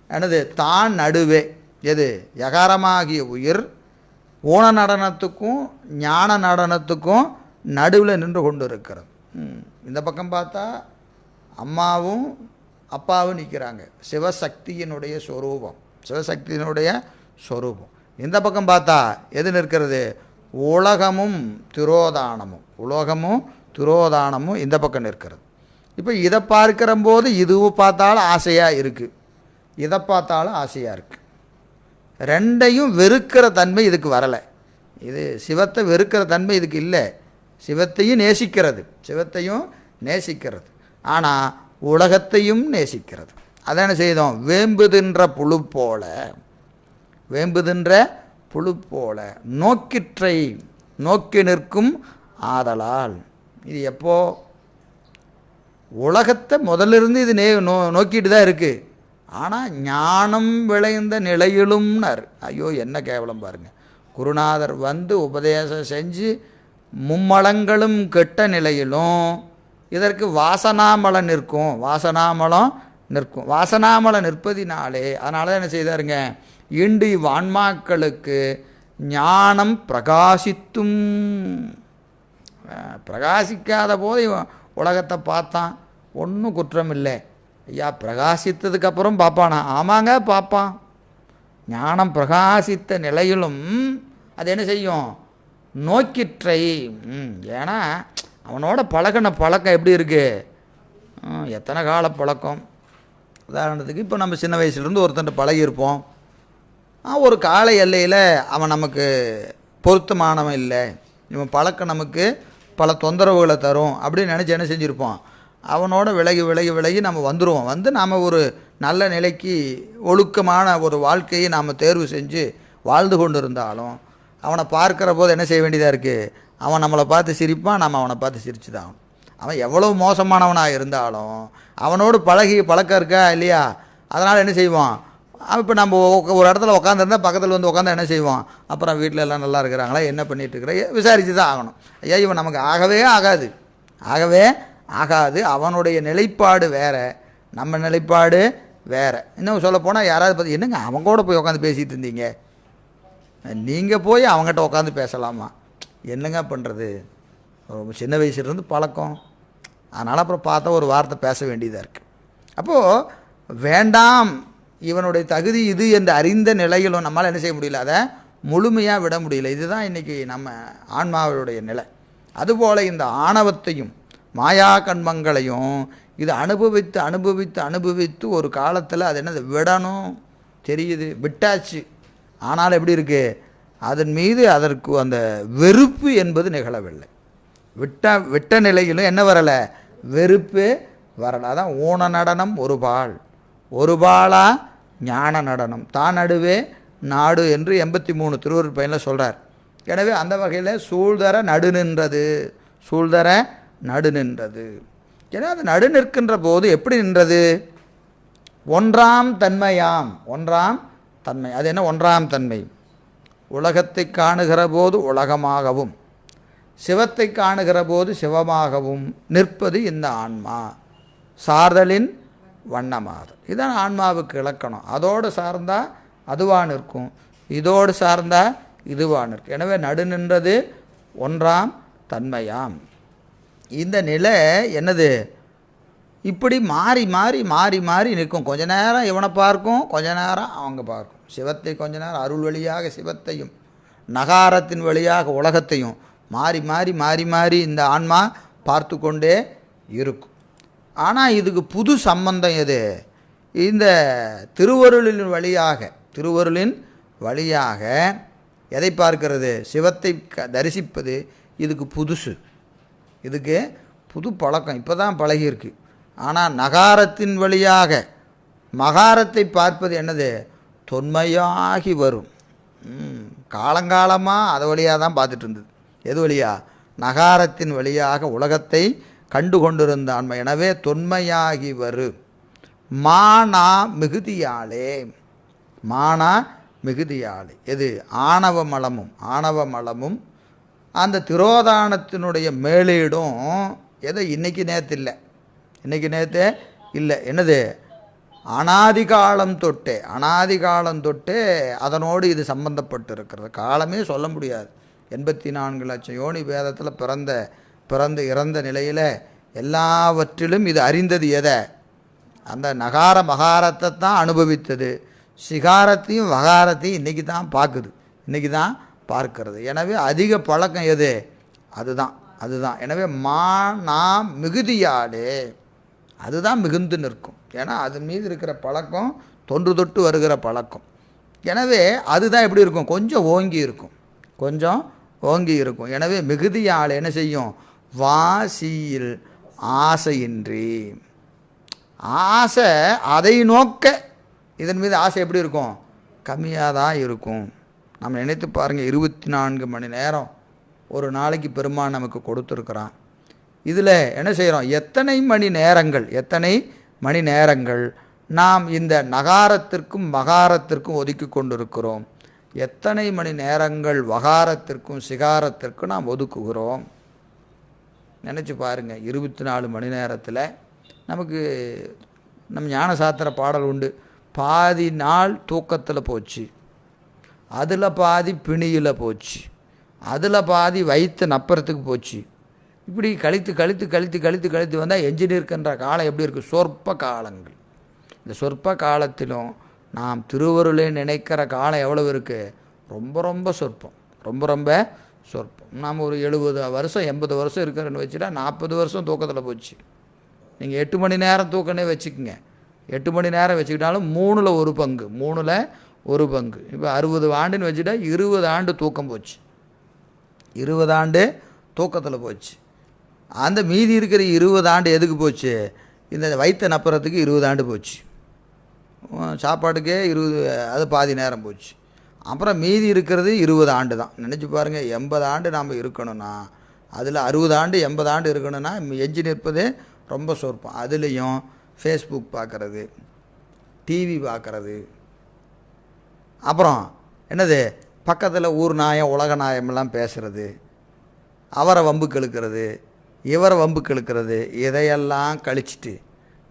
எனது தான் நடுவே எது? யகாரமாகிய உயிர் ஊன நடனத்துக்கும் ஞான நடனத்துக்கும் நடுவில் நின்று கொண்டு இருக்கிறது. இந்த பக்கம் பார்த்தா அம்மாவும் அப்பாவும் நிற்கிறாங்க, சிவசக்தியினுடைய சொரூபம். இந்த பக்கம் பார்த்தா எது நிற்கிறது? உலகமும் திரோதானமும் இந்த பக்கம் நிற்கிறது. இப்போ இதை பார்க்கிற போது இதுவும் பார்த்தாலும் ஆசையாக இருக்குது, இதை பார்த்தாலும் ஆசையாக இருக்குது. ரெண்டையும் வெறுக்கிற தன்மை இதுக்கு வரலை. இது சிவத்தை வெறுக்கிற தன்மை இதுக்கு இல்லை. சிவத்தையும் நேசிக்கிறது, ஆனால் உலகத்தையும் நேசிக்கிறது. அதான செய்தோம். வேம்பு தின்ற புழு போல நோக்கி நிற்கும் ஆதலால். இது எப்போ? உலகத்தை முதலிருந்து இது நோக்கிட்டு தான் இருக்குது. ஆனால் ஞானம் விளைந்த நிலையிலும்னார். ஐயோ என்ன கேவலம் பாருங்கள். குருநாதர் வந்து உபதேசம் செஞ்சு மும்மலங்களும் கெட்ட நிலையிலும் இதற்கு வாசனாமலம் நிற்கும். வாசனாமலம் நிற்பதினாலே அதனால தான் என்ன செய்தாருங்க, இண்டு இவ்வான்மாக்களுக்கு ஞானம் பிரகாசிக்காத போது உலகத்தை பார்த்தான், ஒன்றும் குற்றம் இல்லை. ஐயா பிரகாசித்ததுக்கப்புறம் பார்ப்பானா? ஆமாங்க பார்ப்பான். ஞானம் பிரகாசித்த நிலையிலும் அது என்ன செய்யும்? நோக்கிற்றை. ஏன்னா அவனோட பழக்கம் எப்படி இருக்குது? எத்தனை கால பழக்கம். உதாரணத்துக்கு இப்போ நம்ம சின்ன வயசுலேருந்து ஒருத்தன்ட்ட பழகியிருப்போம். ஒரு கால எல்லையில் அவன் நமக்கு பொருத்தமானவன் இல்லை, இவன் பழக்கம் நமக்கு பல தொந்தரவுகளை தரும் அப்படின்னு நினச்சி என்ன செஞ்சுருப்போம்? அவனோட விலகி நம்ம வந்துடுவோம். வந்து நாம் ஒரு நல்ல நிலைக்கு ஒழுக்கமான ஒரு வாழ்க்கையை நாம் தேர்வு செஞ்சு வாழ்ந்து கொண்டு இருந்தாலும் அவனை பார்க்குற போது என்ன செய்ய வேண்டியதாக இருக்குது? அவன் நம்மளை பார்த்து சிரிப்பான், நம்ம அவனை பார்த்து சிரிச்சு தான் ஆகணும். அவன் எவ்வளோ மோசமானவனாக இருந்தாலும் அவனோடு பழக்கம் இருக்கா இல்லையா? அதனால் என்ன செய்வான்? இப்போ நம்ம ஒரு இடத்துல உட்காந்துருந்தால் பக்கத்தில் வந்து உட்காந்து என்ன செய்வான்? அப்புறம் வீட்டில் எல்லாம் நல்லா இருக்கிறாங்களா, என்ன பண்ணிகிட்டு இருக்கிற விசாரித்து தான் ஆகணும். ஐயா இவன் நமக்கு ஆகவே ஆகாது. அவனுடைய நிலைப்பாடு வேறு, நம்ம நிலைப்பாடு வேறு. இன்னும் சொல்லப்போனால் யாராவது பார்த்து என்னங்க அவங்க கூட போய் உட்காந்து பேசிகிட்டு இருந்தீங்க, நீங்கள் போய் அவங்ககிட்ட உட்காந்து பேசலாமா? என்னங்க பண்ணுறது? சின்ன வயசுலேருந்து பழக்கம். அதனால் அப்புறம் பார்த்தா ஒரு வார்த்தை பேச வேண்டியதாக இருக்குது. அப்போது வேண்டாம், இவனுடைய தகுதி இது என்று அறிந்த நிலையிலும் நம்மளால் என்ன செய்ய முடியல, அதை முழுமையாக விட முடியல. இதுதான் இன்றைக்கி நம்ம ஆன்மாவுடைய நிலை. அதுபோல் இந்த ஆணவத்தையும் மாயா கண்மங்களையும் இது அனுபவித்து ஒரு காலத்தில் அது என்னது விடணும் தெரியுது, விட்டாச்சு. ஆனால் எப்படி இருக்குது? அதன் மீது அதற்கு அந்த வெறுப்பு என்பது நிகழவில்லை. விட்ட நிலையிலும் என்ன வரலை? வெறுப்பு வரலை. அதான் ஊன நடனம் ஒரு பாலா ஞான நடனம் தான் நடுவே நாடு என்று 83 திருவருட்பயனில் சொல்கிறார். எனவே அந்த வகையில் சூழ்தர நடு நின்றது. ஏன்னா அது நடு நிற்கின்ற போது எப்படி நின்றது? ஒன்றாம் தன்மை. அது என்ன ஒன்றாம் தன்மை? உலகத்தை காணுகிற போது உலகமாகவும் சிவத்தை காணுகிற போது சிவமாகவும் நிற்பது இந்த ஆன்மா. சார்தலின் வண்ணமாறு. இதுதான் ஆன்மாவுக்கு இலக்கணம். அதோடு சார்ந்தால் அதுவாக நிற்கும், இதோடு சார்ந்தால் இதுவாக நிற்கும். எனவே நடு நின்றது ஒன்றாம் தன்மையாம். இந்த நிலை என்னது? இப்படி மாறி மாறி மாறி மாறி நிற்கும். கொஞ்ச நேரம் இவனை பார்க்கும், கொஞ்ச நேரம் அவங்க பார்க்கும். சிவத்தை கொஞ்ச நேரம் அருள் வழியாக சிவத்தையும், நகாரத்தின் வழியாக உலகத்தையும் மாறி மாறி மாறி மாறி இந்த ஆன்மா பார்த்து கொண்டே இருக்கும். ஆனால் இதுக்கு புது சம்பந்தம் எது? இந்த திருவருளின் வழியாக எதை பார்க்கிறது? சிவத்தை தரிசிப்பது. இதுக்கு புதுசு, இதுக்கு புது பழக்கம், இப்போ தான் பழகியிருக்கு. ஆனால் நகாரத்தின் வழியாக மகாரத்தை பார்ப்பது என்னது? தொன்மையாகி வரும். காலங்காலமாக அதை வழியாக தான் பார்த்துட்டு இருந்தது. எது வழியா? நகாரத்தின் வழியாக உலகத்தை கண்டு கொண்டிருந்த ஆன்மை. எனவே தொன்மையாகி வரு மானா மிகுதியாளே. எது? ஆணவ மலமும் அந்த திரோதானத்தினுடைய மேலீடும். எதை? இன்றைக்கி நேற்று இல்லை. என்னது? அனாதி காலம் தொட்டே அதனோடு இது சம்பந்தப்பட்டு இருக்கிறது. காலமே சொல்ல முடியாது. 84 லட்சம் யோனி வேதத்தில் பிறந்து இறந்த நிலையில் எல்லாவற்றிலும் இது அறிந்தது எதை? அந்த நகார மகாரத்தை தான் அனுபவித்தது. சிகாரத்தையும் வகாரத்தையும் இன்றைக்கி தான் பார்க்கிறது. எனவே அதிக பழக்கம் எது? அதுதான். எனவே மிகுதியாலே அதுதான் மிகுந்து நிற்கும். ஏன்னா அது மீது இருக்கிற பழக்கம் தொன்று தொட்டு வருகிற பழக்கம். எனவே அதுதான் எப்படி இருக்கும்? கொஞ்சம் ஓங்கி இருக்கும். எனவே மிகுதியால் என்ன செய்யும்? வாசியில் ஆசையின்றி, ஆசை அதை நோக்க, இதன் மீது ஆசை எப்படி இருக்கும்? கம்மியாக தான் இருக்கும். நம்ம நினைத்து பாருங்கள், 24 மணி நேரம் ஒரு நாளைக்கு பெருமான் நமக்கு கொடுத்துருக்குறான். இதில் என்ன செய்கிறோம்? எத்தனை மணி நேரங்கள் நாம் இந்த நகாரத்திற்கும் மகாரத்திற்கும் ஒதுக்கி கொண்டிருக்கிறோம்? எத்தனை மணி நேரங்கள் வகாரத்திற்கும் சிகாரத்திற்கும் நாம் ஒதுக்குகிறோம்? நினச்சி பாருங்கள். 24 மணி நேரத்தில் நமக்கு நம்ம ஞானசாத்திர பாடல் உண்டு. பாதி நாள் தூக்கத்தில் போச்சு, அதில் பாதி பிணியில் போச்சு, அதில் பாதி வயிற்று நப்புறத்துக்கு போச்சு. இப்படி கழித்து வந்தால் என்ஜினியர்க்கின்ற காலம் எப்படி இருக்குது? சொற்ப காலங்கள். இந்த சொற்ப காலத்திலும் நாம் திருவருளை நினைக்கிற காலம் எவ்வளவு இருக்குது? ரொம்ப சொற்பம். நாம் ஒரு 70 வருஷம் 80 வருஷம் இருக்கிறன்னு வச்சுட்டா 40 வருஷம் தூக்கத்தில் போச்சு. நீங்கள் 8 மணி நேரம் தூக்கனே வச்சுக்கோங்க. 8 மணி நேரம் வச்சுக்கிட்டாலும் 3ல் 1 பங்கு. இப்போ 60 ஆண்டுன்னு வச்சுட்டா 20 ஆண்டு தூக்கம் போச்சு. 20 ஆண்டு தூக்கத்தில் போச்சு. அந்த மீதி இருக்கிற 20 ஆண்டு எதுக்கு போச்சு? இந்த வயிற்று நப்புறத்துக்கு 20 ஆண்டு போச்சு. சாப்பாட்டுக்கே 20, அது பாதி நேரம் போச்சு. அப்புறம் மீதி இருக்கிறது 20 ஆண்டு தான். நினச்சி பாருங்கள், 80 ஆண்டு நாம் இருக்கணும்னா, அதில் 60 ஆண்டு 80 ஆண்டு இருக்கணும்னா எஞ்சி நிற்பதே ரொம்ப சொற்பம். அதுலேயும் ஃபேஸ்புக் பார்க்குறது, டிவி பார்க்குறது, அப்புறம் என்னது பக்கத்தில் ஊர் நாயம் உலக நாயமெல்லாம் பேசுகிறது, அவரை வம்புக்கு இழுக்கிறது, இவரை வம்புக்கு இழுக்கிறது, இதையெல்லாம் கழிச்சிட்டு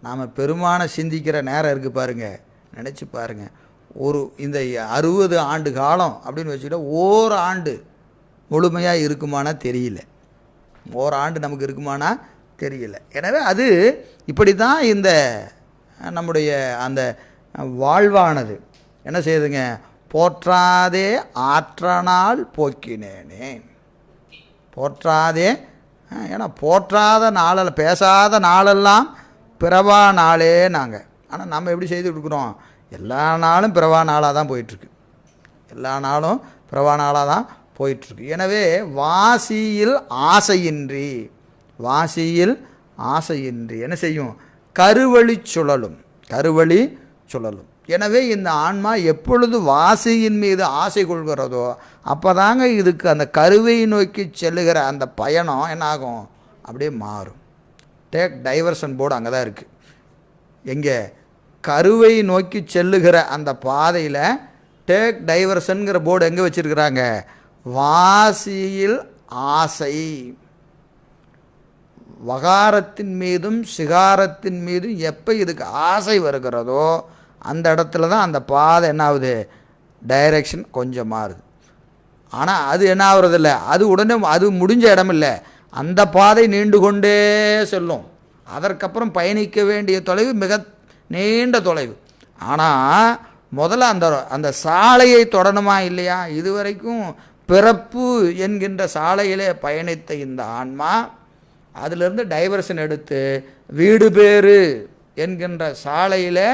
நாம் பெருமான சிந்திக்கிற நேரம் இருக்குது பாருங்கள். நினச்சி பாருங்கள், இந்த 60 ஆண்டு காலம் அப்படின்னு வச்சுக்கிட்டா ஓராண்டு முழுமையாக இருக்குமானா தெரியல. ஓராண்டு நமக்கு இருக்குமானா தெரியல. எனவே அது இப்படி தான் இந்த நம்முடைய அந்த வாழ்வானது என்ன செய்யுதுங்க? போற்றாதே ஆற்றனால் போக்கினேனே. போற்றாதே, ஏன்னா போற்றாத நாளில் பேசாத நாளெல்லாம் பிறவா நாளே நாங்கள். ஆனால் நம்ம எப்படி செய்து கொடுக்குறோம்? எல்லா நாளும் பிறவா நாளாக தான் போயிட்டுருக்கு. எனவே வாசியில் ஆசையின்றி என்ன செய்யும்? கருவழி சுழலும். எனவே இந்த ஆன்மா எப்பொழுது வாசியின் மீது ஆசை கொள்கிறதோ அப்போ தாங்க இதுக்கு அந்த கருவை நோக்கி செல்லுகிற அந்த பயணம் என்னாகும்? அப்படியே மாறும். டேக் டைவர்ஷன் போர்டு அங்கே தான் இருக்குது. எங்கே? கருவை நோக்கி செல்லுகிற அந்த பாதையில் டேக் டைவர்ஷனுங்கிற போர்டு எங்கே வச்சுருக்கிறாங்க? வாசியில் ஆசை. வகாரத்தின் மீதும் சிகாரத்தின் மீதும் எப்போ இதுக்கு ஆசை வருகிறதோ அந்த இடத்துல தான் அந்த பாதை என்ன ஆகுது? டைரெக்ஷன் கொஞ்சம் மாறுது. ஆனால் அது என்ன ஆகுறதில்ல, அது உடனே அது முடிஞ்ச இடம் இல்லை, அந்த பாதை நீண்டு கொண்டே செல்லும். அதற்கப்புறம் பயணிக்க வேண்டிய தொலைவு மிக நீண்ட தொலைவு. ஆனால் முதல்ல அந்த சாலையை தொடணுமா இல்லையா? இதுவரைக்கும் பிறப்பு என்கின்ற சாலையிலே பயணித்த இந்த ஆன்மா அதிலிருந்து டைவர்ஷன் எடுத்து வீடு பேறு என்கின்ற சாலையில்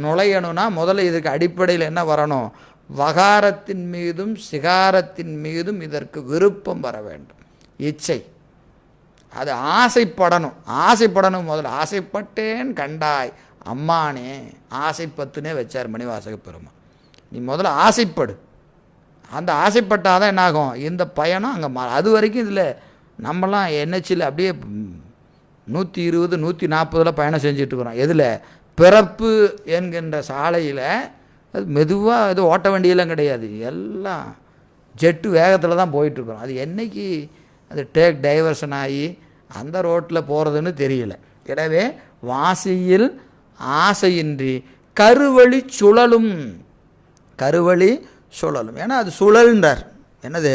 நுழையணும்னா முதல்ல இதுக்கு அடிப்படையில் என்ன வரணும்? வகாரத்தின் மீதும் சிகாரத்தின் மீதும் இதற்கு விருப்பம் வர வேண்டும், இச்சை. அது ஆசைப்படணும் முதல்ல. ஆசைப்பட்டேன் கண்டாய் அம்மானே, ஆசைப்பத்துனே வச்சார் மணிவாசக பெருமான். நீ முதல்ல ஆசைப்படு. அந்த ஆசைப்பட்டாதான் என்னாகும்? இந்த பயணம் அங்கே அது வரைக்கும் இதில் நம்மலாம் என்ஹெச்சில் அப்படியே 120 140 பயணம் செஞ்சிட்ருக்குறோம். எதில்? பிறப்பு என்கின்ற சாலையில். அது மெதுவாக இது ஓட்ட வண்டியெல்லாம் கிடையாது, எல்லாம் ஜெட்டு வேகத்தில் தான் போயிட்டுருக்குறோம். அது என்றைக்கு அது டைவர்ஷன் ஆகி அந்த ரோட்டில் போகிறதுன்னு தெரியல. எனவே வாசியில் ஆசையின்றி கருவழி சுழலும், கருவழி சுழலும். ஏன்னா அது சுழல்ன்றார். என்னது?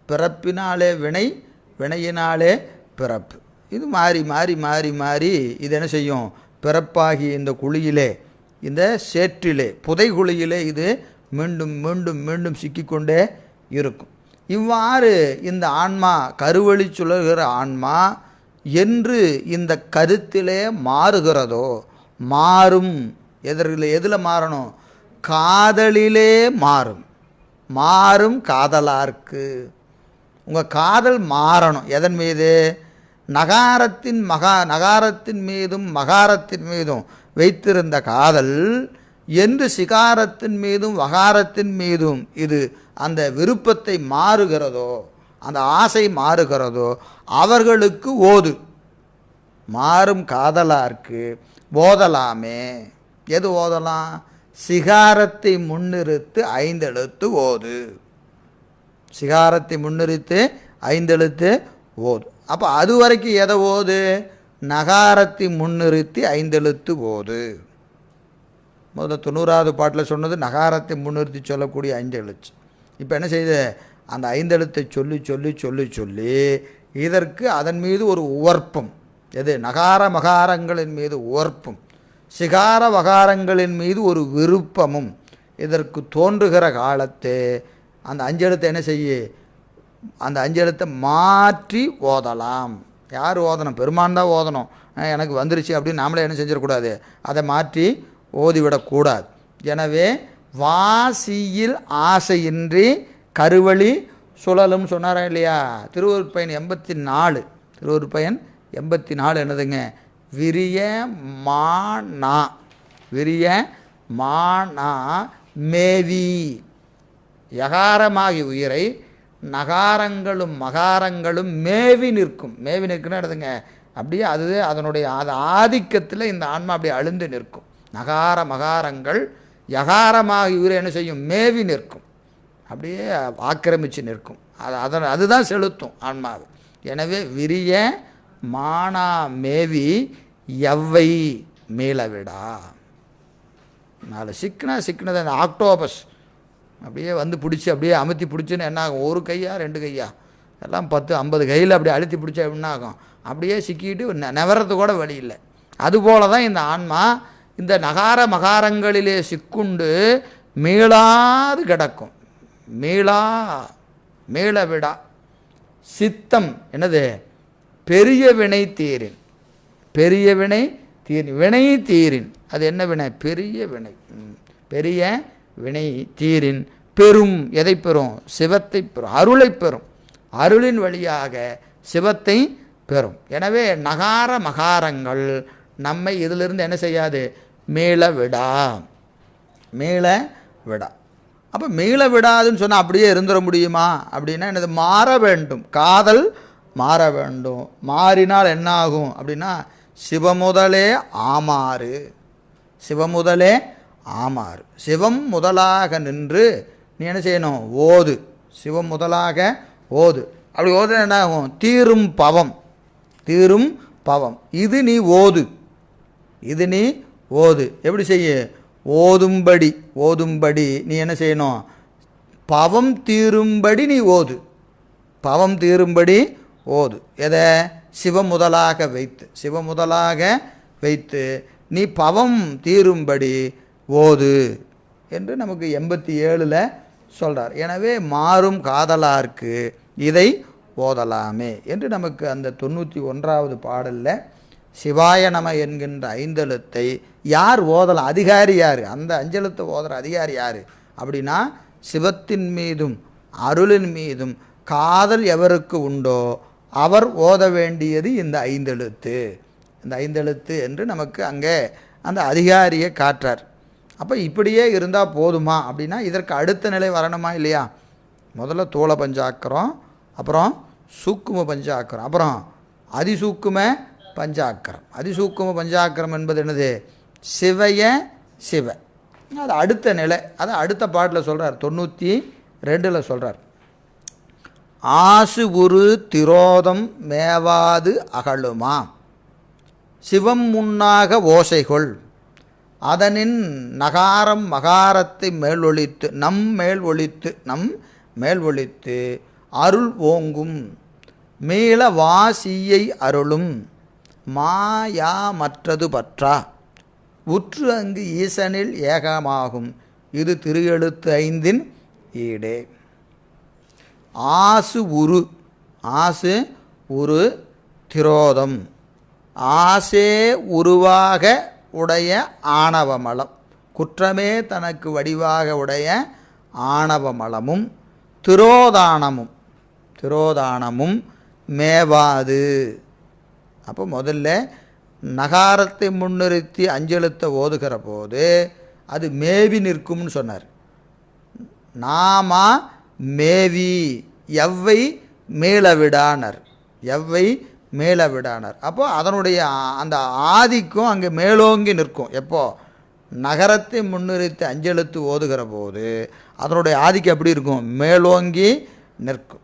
பிறப்பினாலே வினை, வினையினாலே பிறப்பு. இது மாறி மாறி மாறி மாறி இது என்ன செய்யும்? பிறப்பாகி இந்த குழியிலே, இந்த சேற்றிலே, புதைகுழியிலே இது மீண்டும் மீண்டும் மீண்டும் சிக்கிக்கொண்டே இருக்கும். இவ்வாறு இந்த ஆன்மா, கருவழி சுழல்கிற ஆன்மா என்று இந்த கருத்திலே மாறுகிறதோ, மாறும். எதில் மாறணும்? காதலிலே மாறும். மாறும் காதலார்க்கு. உங்கள் காதல் மாறணும். எதன் மீது? நகாரத்தின் மீதும் மகாரத்தின் மீதும் வைத்திருந்த காதல் என்று சிகாரத்தின் மீதும் வகாரத்தின் மீதும் இது அந்த விருப்பத்தை மாறுகிறதோ, அந்த ஆசை மாறுகிறதோ, அவர்களுக்கு ஓது. மாறும் காதலார்க்கு ஓதலாமே. எது ஓதலாம்? சிகாரத்தை முன்னிறுத்து 5 எழுத்து ஓது. சிகாரத்தை முன்னிறுத்து 5 எழுத்து ஓது. அப்போ அது வரைக்கும் எதை ஓது? நகாரத்தை முன்னிறுத்தி 5 எழுத்து ஓது. முதல்ல 90வது பாட்டில் சொன்னது நகாரத்தை முன்னிறுத்தி சொல்லக்கூடிய 5 எழுத்து. இப்போ என்ன செய்யுது? அந்த 5 எழுத்தை சொல்லி சொல்லி சொல்லி சொல்லி இதற்கு அதன் மீது ஒரு உவர்ப்பம். எது? நகார மகாரங்களின் மீது உவர்ப்பும், சிகார வகாரங்களின் மீது ஒரு விருப்பமும் இதற்கு தோன்றுகிற காலத்து அந்த 5 எழுத்தை என்ன செய்ய? அந்த 5 எழுத்தை மாற்றி ஓதலாம். யார் ஓதணும்? பெருமான் தான் ஓதணும். எனக்கு வந்துருச்சு அப்படின்னு நாமளே என்ன செஞ்சிடக்கூடாது, அதை மாற்றி ஓதிவிடக்கூடாது. எனவே வாசியில் ஆசையின்றி கருவழி சுழலும் சொன்னாரா இல்லையா? திருவருட்பயன் 84. திருவருட்பயன் 84 என்னதுங்க? விரிய மானா, விரிய மானா மேவி. யகாரமாகி உயிரை நகாரங்களும் மகாரங்களும் மேவி நிற்கும். மேவி நிற்குன்னு எடுத்துங்க. அப்படியே அது அதனுடைய அது ஆதிக்கத்தில் இந்த ஆன்மா அப்படியே அழுந்து நிற்கும். நகார மகாரங்கள் யகாரமாகி உயிரை என்ன செய்யும்? மேவி நிற்கும், அப்படியே ஆக்கிரமித்து நிற்கும். அதுதான் செலுத்தும் ஆன்மாவை. எனவே விரிய மானா மேவி எவ்வை மீளவிடா. நாலு சிக்கினது அந்த ஆக்டோபஸ் அப்படியே வந்து பிடிச்சி அப்படியே அமுத்தி பிடிச்சின்னு என்ன ஆகும்? 1 கையா 2 கையா எல்லாம் 10 50 கையில் அப்படியே அழுத்தி பிடிச்சா என்ன ஆகும்? அப்படியே சிக்கிட்டு நெவரத்து கூட வழி இல்லை. அதுபோல தான் இந்த ஆன்மா இந்த நகார மகாரங்களிலே சிக்குண்டு மீளாது கிடக்கும். மீள விடா. சித்தம் என்னது? பெரிய வினை தீரின். பெரிய வினை தீரின். வினை தீரின். அது என்ன வினை? பெரிய வினை. பெரிய வினை தீரின் பெரும். எதை பெறும்? சிவத்தை பெறும், அருளை பெறும். அருளின் வழியாக சிவத்தை பெறும். எனவே நகார மகாரங்கள் நம்மை இதிலிருந்து என்ன செய்யாது? மீள விடா. மீள விடா. அப்போ மீள விடாதுன்னு சொன்னால் அப்படியே இருந்துட முடியுமா? அப்படின்னா என்னது? மாற வேண்டும். காதல் மாற வேண்டும். மாறினால் என்ன ஆகும் அப்படின்னா சிவமுதலே ஆமாறு. சிவமுதலே ஆமாறு. சிவம் முதலாக நின்று நீ என்ன செய்யணும்? ஓது. சிவம் முதலாக ஓது. அப்படி ஓது என்ன ஆகும்? தீரும் பவம். தீரும் பவம். இது நீ ஓது. இது நீ ஓது. எப்படி செய்ய? ஓதும்படி. ஓதும்படி நீ என்ன செய்யணும்? பவம் தீரும்படி நீ ஓது. பவம் தீரும்படி ஓது. எதை? சிவமுதலாக வைத்து, சிவமுதலாக வைத்து நீ பவம் தீரும்படி ஓது என்று நமக்கு 87ல் சொல்கிறார். எனவே மாறும் காதலார்க்கு இதை ஓதலாமே என்று நமக்கு அந்த 91வது பாடலில் சிவாய நம என்கின்ற ஐந்தெழுத்தை யார் ஓதலாம்? அதிகாரி யார்? அந்த அஞ்செழுத்தை ஓதுற அதிகாரி யார் அப்படின்னா, சிவத்தின் மீதும் அருளின் மீதும் காதல் எவருக்கு உண்டோ அவர் ஓத வேண்டியது இந்த ஐந்தெழுத்து. இந்த ஐந்தெழுத்து என்று நமக்கு அங்கே அந்த அதிகாரியை காட்டுறார். அப்போ இப்படியே இருந்தால் போதுமா அப்படின்னா, இதற்கு அடுத்த நிலை வரணுமா இல்லையா? முதல்ல தூள பஞ்சாக்கரம், அப்புறம் சூக்கும பஞ்சாக்கரம், அப்புறம் அதிசூக்கும பஞ்சாக்கரம். அதிசூக்கும பஞ்சாக்கரம் என்பது என்னது? சிவைய சிவ. அது அடுத்த நிலை. அதை அடுத்த பாட்டில் சொல்கிறார், 92ல் சொல்கிறார். ஆசு உரு திரோதம் மேவாது அகலுமா சிவம் முன்னாக ஓசைகொள் அதனின் நகாரம் மகாரத்தை மேலொழித்து நம் மேல் ஒழித்து அருள் ஓங்கும் மீள வாசியை அருளும் மாயா மற்றது பற்றா உற்று அங்கு ஈசனில் ஏகமாகும் இது திருஎழுத்து 5 ஈடே. ஆசு உரு திரோதம், ஆசே உருவாக உடைய ஆணவமலம், குற்றமே தனக்கு வடிவாக உடைய ஆணவமலமும் திரோதானமும் மேவாது. அப்போ முதல்ல நகாரத்தை முன்னிறுத்தி அஞ்செழுத்தை ஓதுகிற போது அது மேவி நிற்கும்னு சொன்னார். நாமா மேவி எவ்வை மேலவிடானர், அப்போ அதனுடைய அந்த ஆதிக்கும் அங்கே மேலோங்கி நிற்கும். எப்போ? நகரத்தை முன்னிறுத்தி அஞ்செழுத்து ஓதுகிற போது அதனுடைய ஆதிக்கம் எப்படி இருக்கும்? மேலோங்கி நிற்கும்.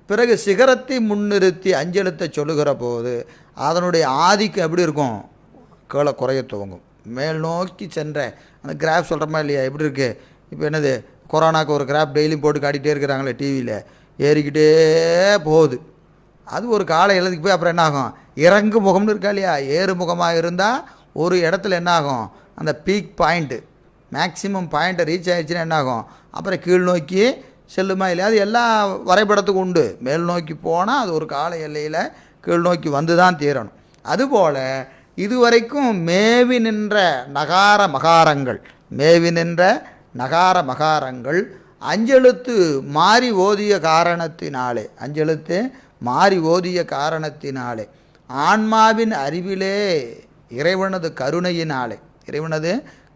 பிறகு சிகரத்தை முன்னிறுத்தி அஞ்செழுத்தை சொல்லுகிற போது அதனுடைய ஆதிக்கம் எப்படி இருக்கும்? கீழே குறைய துவங்கும், மேல் நோக்கி சென்ற அந்த கிராஃப் சொல்கிறோமா இல்லையா? எப்படி இருக்குது? இப்போ என்னது, கொரோனாவுக்கு ஒரு கிராஃப் டெய்லியும் போட்டு காட்டிகிட்டே இருக்கிறாங்களே டிவியில், ஏறிக்கிட்டே போகுது. அது ஒரு காலை எழுதிக்கு போய் அப்புறம் என்னாகும்? இறங்கு முகம்னு இருக்கா இல்லையா? ஏறு முகமாக இருந்தால் ஒரு இடத்துல என்னாகும்? அந்த பீக் பாயிண்ட்டு மேக்சிமம் பாயிண்ட்டை ரீச் ஆகிடுச்சுன்னா என்னாகும்? அப்புறம் கீழ் நோக்கி செல்லுமா இல்லையா? அது எல்லா வரைபடத்துக்கும் உண்டு. மேல் நோக்கி போனால் அது ஒரு கால எல்லையில் கீழ் நோக்கி வந்து தான் தீரணும். அதுபோல் இதுவரைக்கும் மேவி நின்ற நகார மகாரங்கள் அஞ்செழுத்து மாறி ஓதிய காரணத்தினாலே ஆன்மாவின் அறிவிலே இறைவனது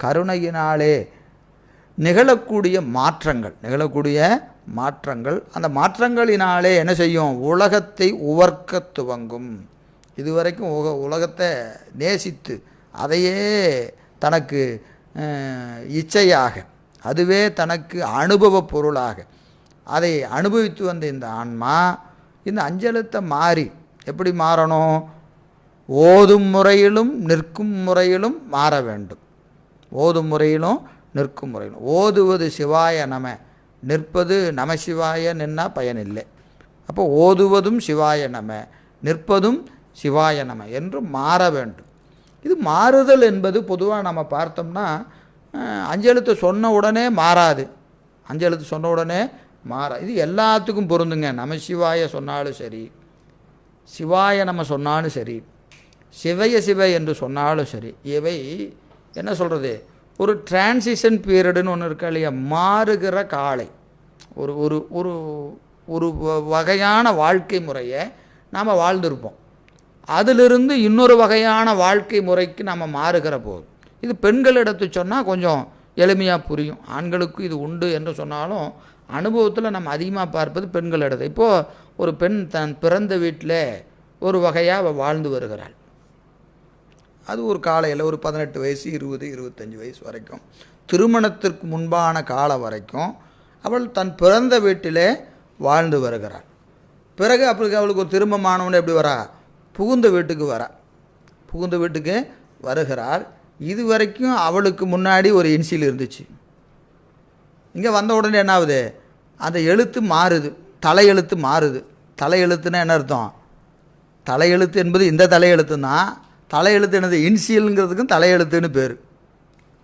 கருணையினாலே நிகழக்கூடிய மாற்றங்கள் அந்த மாற்றங்களினாலே என்ன செய்யும்? உலகத்தை உவர்க்க துவங்கும். இதுவரைக்கும் உலகத்தை நேசித்து அதையே தனக்கு இச்சையாக, அதுவே தனக்கு அனுபவ பொருளாக அதை அனுபவித்து வந்த இந்த ஆன்மா இந்த அஞ்செழுத்தை மாறி எப்படி மாறணும்? ஓதும் முறையிலும் நிற்கும் முறையிலும் மாற வேண்டும். ஓதுவது சிவாய நம, நிற்பது நமசிவாய நின்னா பயனில்லை. அப்போ ஓதுவதும் சிவாய நம, நிற்பதும் சிவாய நம என்று மாற வேண்டும். இது மாறுதல் என்பது பொதுவாக நம்ம பார்த்தோம்னா அஞ்செழுத்து சொன்ன உடனே மாறாது. இது எல்லாத்துக்கும் பொருந்துங்க. நமசிவாய சொன்னாலும் சரி, சிவாய நம்ம சொன்னாலும் சரி, சிவய சிவ என்று சொன்னாலும் சரி, இவை என்ன சொல்கிறது? ஒரு டிரான்சிஷன் பீரியடுன்னு ஒன்று இருக்கா இல்லையா? மாறுகிற காலை, ஒரு ஒரு ஒரு ஒரு வகையான வாழ்க்கை முறையை நாம் வாழ்ந்திருப்போம். அதிலிருந்து இன்னொரு வகையான வாழ்க்கை முறைக்கு நம்ம மாறுகிற போது, இது பெண்கள் எடுத்து சொன்னால் கொஞ்சம் எளிமையாக புரியும். ஆண்களுக்கு இது உண்டு என்று சொன்னாலும் அனுபவத்தில் நம்ம அதிகமாக பார்ப்பது பெண்கள் எடுத்து. இப்போது ஒரு பெண் தன் பிறந்த வீட்டில் ஒரு வகையாக வாழ்ந்து வருகிறாள். அது ஒரு காலையில் ஒரு 18 வயசு 20 25 வயசு வரைக்கும், திருமணத்திற்கு முன்பான காலம் வரைக்கும் அவள் தன் பிறந்த வீட்டிலே வாழ்ந்து வருகிறாள். பிறகு அவளுக்கு ஒரு திருமணமானவன் எப்படி வரா? புகுந்த வீட்டுக்கு வருகிறாள். இது வரைக்கும் அவளுக்கு முன்னாடி ஒரு இன்சில் இருந்துச்சு. இங்கே வந்த உடனே என்ன ஆகுது? அந்த எழுத்து மாறுது, தலையெழுத்து மாறுது. தலையெழுத்துன்னா என்ன அர்த்தம்? தலையெழுத்து என்பது இந்த தலையெழுத்து தான். தலையெழுத்து என்னது? இன்சியலுங்கிறதுக்கும் தலையெழுத்துன்னு பேர்.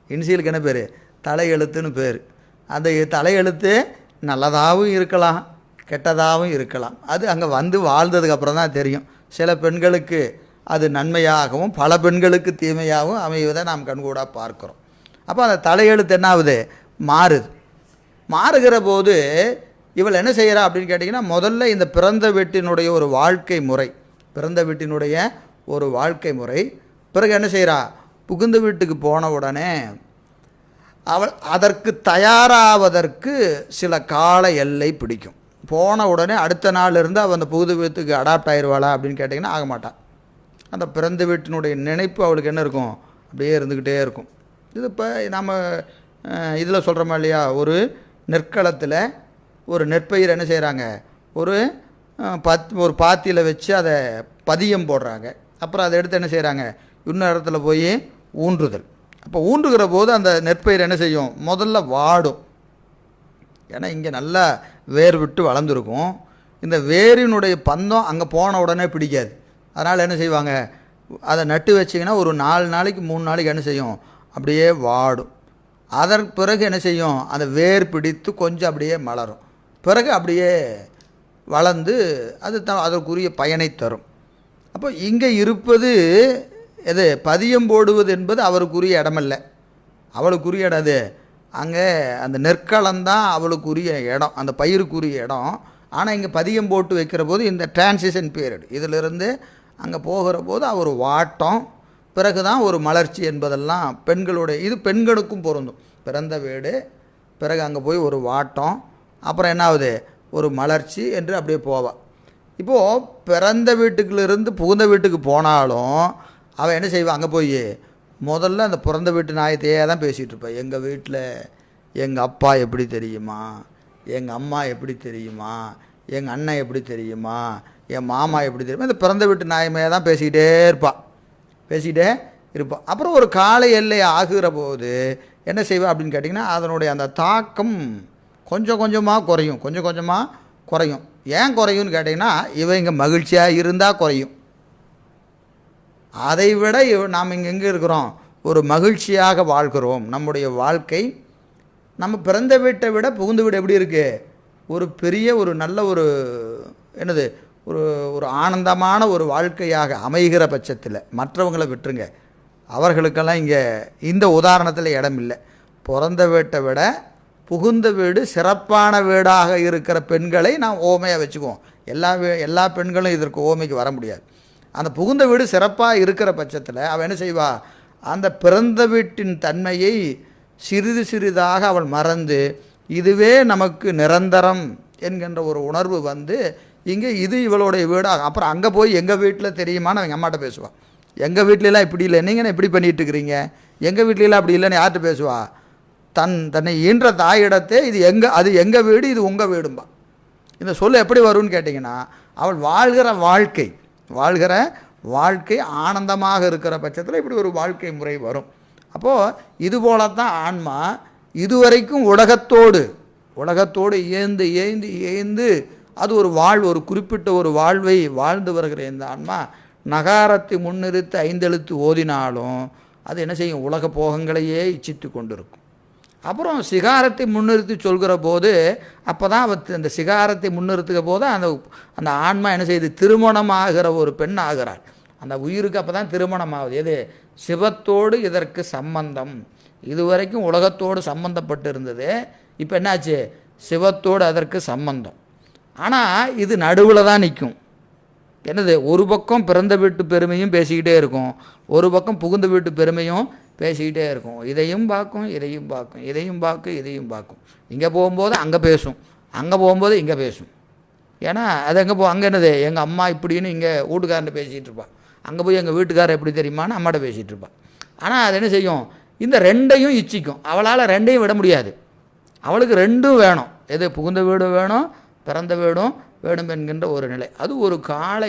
இன்சியலுக்கு என்ன பேர்? தலையெழுத்துன்னு பேர். அந்த தலையெழுத்து நல்லதாகவும் இருக்கலாம், கெட்டதாகவும் இருக்கலாம். அது அங்கே வந்து வாழ்ந்ததுக்கப்புறம் தான் தெரியும். சில பெண்களுக்கு அது நன்மையாகவும் பல பெண்களுக்கு தீமையாகவும் அமைவதை நாம் கண்கூடாக பார்க்குறோம். அப்போ அந்த தலையெழுத்து என்ன ஆகுது? மாறுது. மாறுகிற போது இவள் என்ன செய்கிறா அப்படின்னு கேட்டிங்கன்னா, முதல்ல இந்த பிறந்த வீட்டினுடைய ஒரு வாழ்க்கை முறை, பிறந்த வீட்டினுடைய ஒரு வாழ்க்கை முறை. பிறகு என்ன செய்கிறா? புகுந்த வீட்டுக்கு போன உடனே அவள் அதற்கு தயாராவதற்கு சில கால எல்லை பிடிக்கும். போன உடனே அடுத்த நாள்லேருந்து அவள் அந்த புகுந்த வீட்டுக்கு அடாப்ட் ஆயிடுவாளா அப்படின்னு கேட்டிங்கன்னா ஆக மாட்டாள். அந்த பிறந்த வீட்டினுடைய நினைப்பு அவளுக்கு என்ன இருக்கும்? அப்படியே இருந்துக்கிட்டே இருக்கும். இது இப்போ நம்ம இதில் சொல்கிறோமா இல்லையா, ஒரு நெற்களத்தில் ஒரு நெற்பயிர் என்ன செய்கிறாங்க, ஒரு பாத்தியில் வச்சு அதை பதியம் போடுறாங்க. அப்புறம் அதை எடுத்து என்ன செய்கிறாங்க, இன்னொரு இடத்துல போய் ஊன்றுதல். அப்போ ஊன்றுகிற போது அந்த நெற்பயிர் என்ன செய்யும்? முதல்ல வாடும். ஏன்னா இங்கே நல்லா வேர் விட்டு வளர்ந்துருக்கும். இந்த வேரினுடைய பந்தம் அங்கே போன உடனே பிடிக்காது. அதனால் என்ன செய்வாங்க, அதை நட்டு வச்சிங்கன்னா ஒரு 4 நாளைக்கு 3 நாளைக்கு என்ன செய்யும்? அப்படியே வாடும். அதற்கு பிறகு என்ன செய்யும்? அந்த வேர் பிடித்து கொஞ்சம் அப்படியே மலரும். பிறகு அப்படியே வளர்ந்து அது அதற்குரிய பயனை தரும். அப்போ இங்கே இருப்பது எது? பதியம் போடுவது என்பது அவருக்குரிய இடமல்ல, அவளுக்குரிய இடம் அது. அங்கே அந்த நெற்களம்தான் அவளுக்குரிய இடம், அந்த பயிருக்குரிய இடம். ஆனால் இங்கே பதியம் போட்டு வைக்கிற போது இந்த டிரான்சிஷன் பீரியட், இதிலிருந்து அங்கே போகிற போது ஒரு வாட்டம், பிறகு தான் ஒரு மலர்ச்சி என்பதெல்லாம் பெண்களுடைய, இது பெண்களுக்கும் பொருந்தும். பிறந்த வீடு, பிறகு அங்கே போய் ஒரு வாட்டம், அப்புறம் என்ன ஆகுது? ஒரு மலர்ச்சி என்று அப்படியே போவாள். இப்போது பிறந்த வீட்டுக்குலேருந்து புகுந்த வீட்டுக்கு போனாலும் அவள் என்ன செய்வாள்? அங்கே போய் முதல்ல அந்த பிறந்த வீட்டு நாயத்தையே தான் பேசிகிட்டு இருப்பாள். எங்கள் வீட்டில் எங்கள் அப்பா எப்படி தெரியுமா, எங்கள் அம்மா எப்படி தெரியுமா, எங்கள் அண்ணன் எப்படி தெரியுமா, என் மாமா எப்படி தெரியுமா, இந்த பிறந்த வீட்டு நாயமையாக தான் பேசிக்கிட்டே இருப்பாள். அப்புறம் ஒரு கால எல்லை ஆகுகிற போது என்ன செய்வா அப்படின்னு கேட்டிங்கன்னா, அதனுடைய அந்த தாக்கம் கொஞ்சம் கொஞ்சமாக குறையும். ஏன் குறையும்னு கேட்டிங்கன்னா, இவங்க மகிழ்ச்சியாக இருந்தால் குறையும். அதை விட நாம் இங்கே எங்கே இருக்கிறோம்? ஒரு மகிழ்ச்சியாக வாழ்கிறோம். நம்முடைய வாழ்க்கை நம்ம பிறந்த வீட்டை விட புகுந்த வீடு எப்படி இருக்குது? ஒரு பெரிய ஒரு நல்ல ஒரு என்னது ஒரு ஆனந்தமான ஒரு வாழ்க்கையாக அமைகிற பட்சத்தில் மற்றவங்களை விட்டுருங்க, அவர்களுக்கெல்லாம் இங்கே இந்த உதாரணத்தில் இடம் இல்லை. பிறந்த வீட்டை விட புகுந்த வீடு சிறப்பான வீடாக இருக்கிற பெண்களை நாம் ஓமையாக வச்சுக்குவோம். எல்லா பெண்களும் இதற்கு ஓமைக்கு வர முடியாது. அந்த புகுந்த வீடு சிறப்பாக இருக்கிற பட்சத்தில் அவள் என்ன செய்வா? அந்த பிறந்த வீட்டின் தன்மையை சிறிது சிறிதாக அவள் மறந்து இதுவே நமக்கு நிரந்தரம் என்கின்ற ஒரு உணர்வு வந்து இங்கே இது இவளுடைய வீடாக. அப்புறம் அங்கே போய் எங்கள் வீட்டில் தெரியுமான்னு அவங்க அம்மாட்ட பேசுவாள். எங்கள் வீட்லலாம் இப்படி இல்லை, நீங்கள் எப்படி பண்ணிகிட்டு இருக்கிறீங்க, எங்கள் வீட்லலாம் அப்படி இல்லைன்னு யார்கிட்ட பேசுவா? தன்னை ஈன்ற தாயிடத்தே அது எங்கள் வீடு, இது உங்கள் வீடும்பா. இந்த சொல்ல எப்படி வரும்னு கேட்டிங்கன்னா, அவள் வாழ்கிற வாழ்க்கை ஆனந்தமாக இருக்கிற பட்சத்தில் இப்படி ஒரு வாழ்க்கை முறை வரும். அப்போது இதுபோலத்தான் ஆன்மா இதுவரைக்கும் உலகத்தோடு ஏந்து அது ஒரு குறிப்பிட்ட ஒரு வாழ்வை வாழ்ந்து வருகிற இந்த ஆன்மா நகாரத்தை முன்னிறுத்தி 5 எழுத்து ஓதினாலும் அது என்ன செய்யும்? உலக போகங்களையே இச்சித்து கொண்டிருக்கும். அப்புறம் சிகாரத்தை முன்னிறுத்தி சொல்கிற போது அப்போ தான் அந்த சிகாரத்தை முன்னிறுத்துகிற போது அந்த ஆன்மா என்ன செய்யுது? திருமணமாகிற ஒரு பெண் ஆகிறாள். அந்த உயிருக்கு அப்போ தான் திருமணம் ஆகுது. எது? சிவத்தோடு இதற்கு சம்பந்தம். இதுவரைக்கும் உலகத்தோடு சம்பந்தப்பட்டு இருந்தது, இப்போ என்னாச்சு? சிவத்தோடு அதற்கு சம்பந்தம். ஆனால் இது நடுவில் தான் நிற்கும். என்னது? ஒரு பக்கம் பிறந்த வீட்டு பெருமையும் பேசிக்கிட்டே இருக்கும், ஒரு பக்கம் புகுந்த வீட்டு பெருமையும் பேசிக்கிட்டே இருக்கும். இதையும் பார்க்கும். இதையும் பார்க்கும். இங்கே போகும்போது அங்கே பேசும், அங்கே போகும்போது இங்கே பேசும். ஏன்னா அது அங்கே என்னது? எங்கள் அம்மா இப்படின்னு இங்கே வீட்டுக்காரன் பேசிகிட்டு இருப்பாள், அங்கே போய் எங்கள் வீட்டுக்காரர் எப்படி தெரியுமான்னு அம்மாட்ட பேசிகிட்டு இருப்பாள். ஆனால் அது என்ன செய்யும்? இந்த 2ஐயும் இச்சிக்கும். அவளால் 2ஐயும் விட முடியாது. அவளுக்கு 2ம் வேணும். எது? புகுந்த வீடும் வேணும், பிறந்த வீடும் வேணும் என்கின்ற ஒரு நிலை. அது ஒரு கால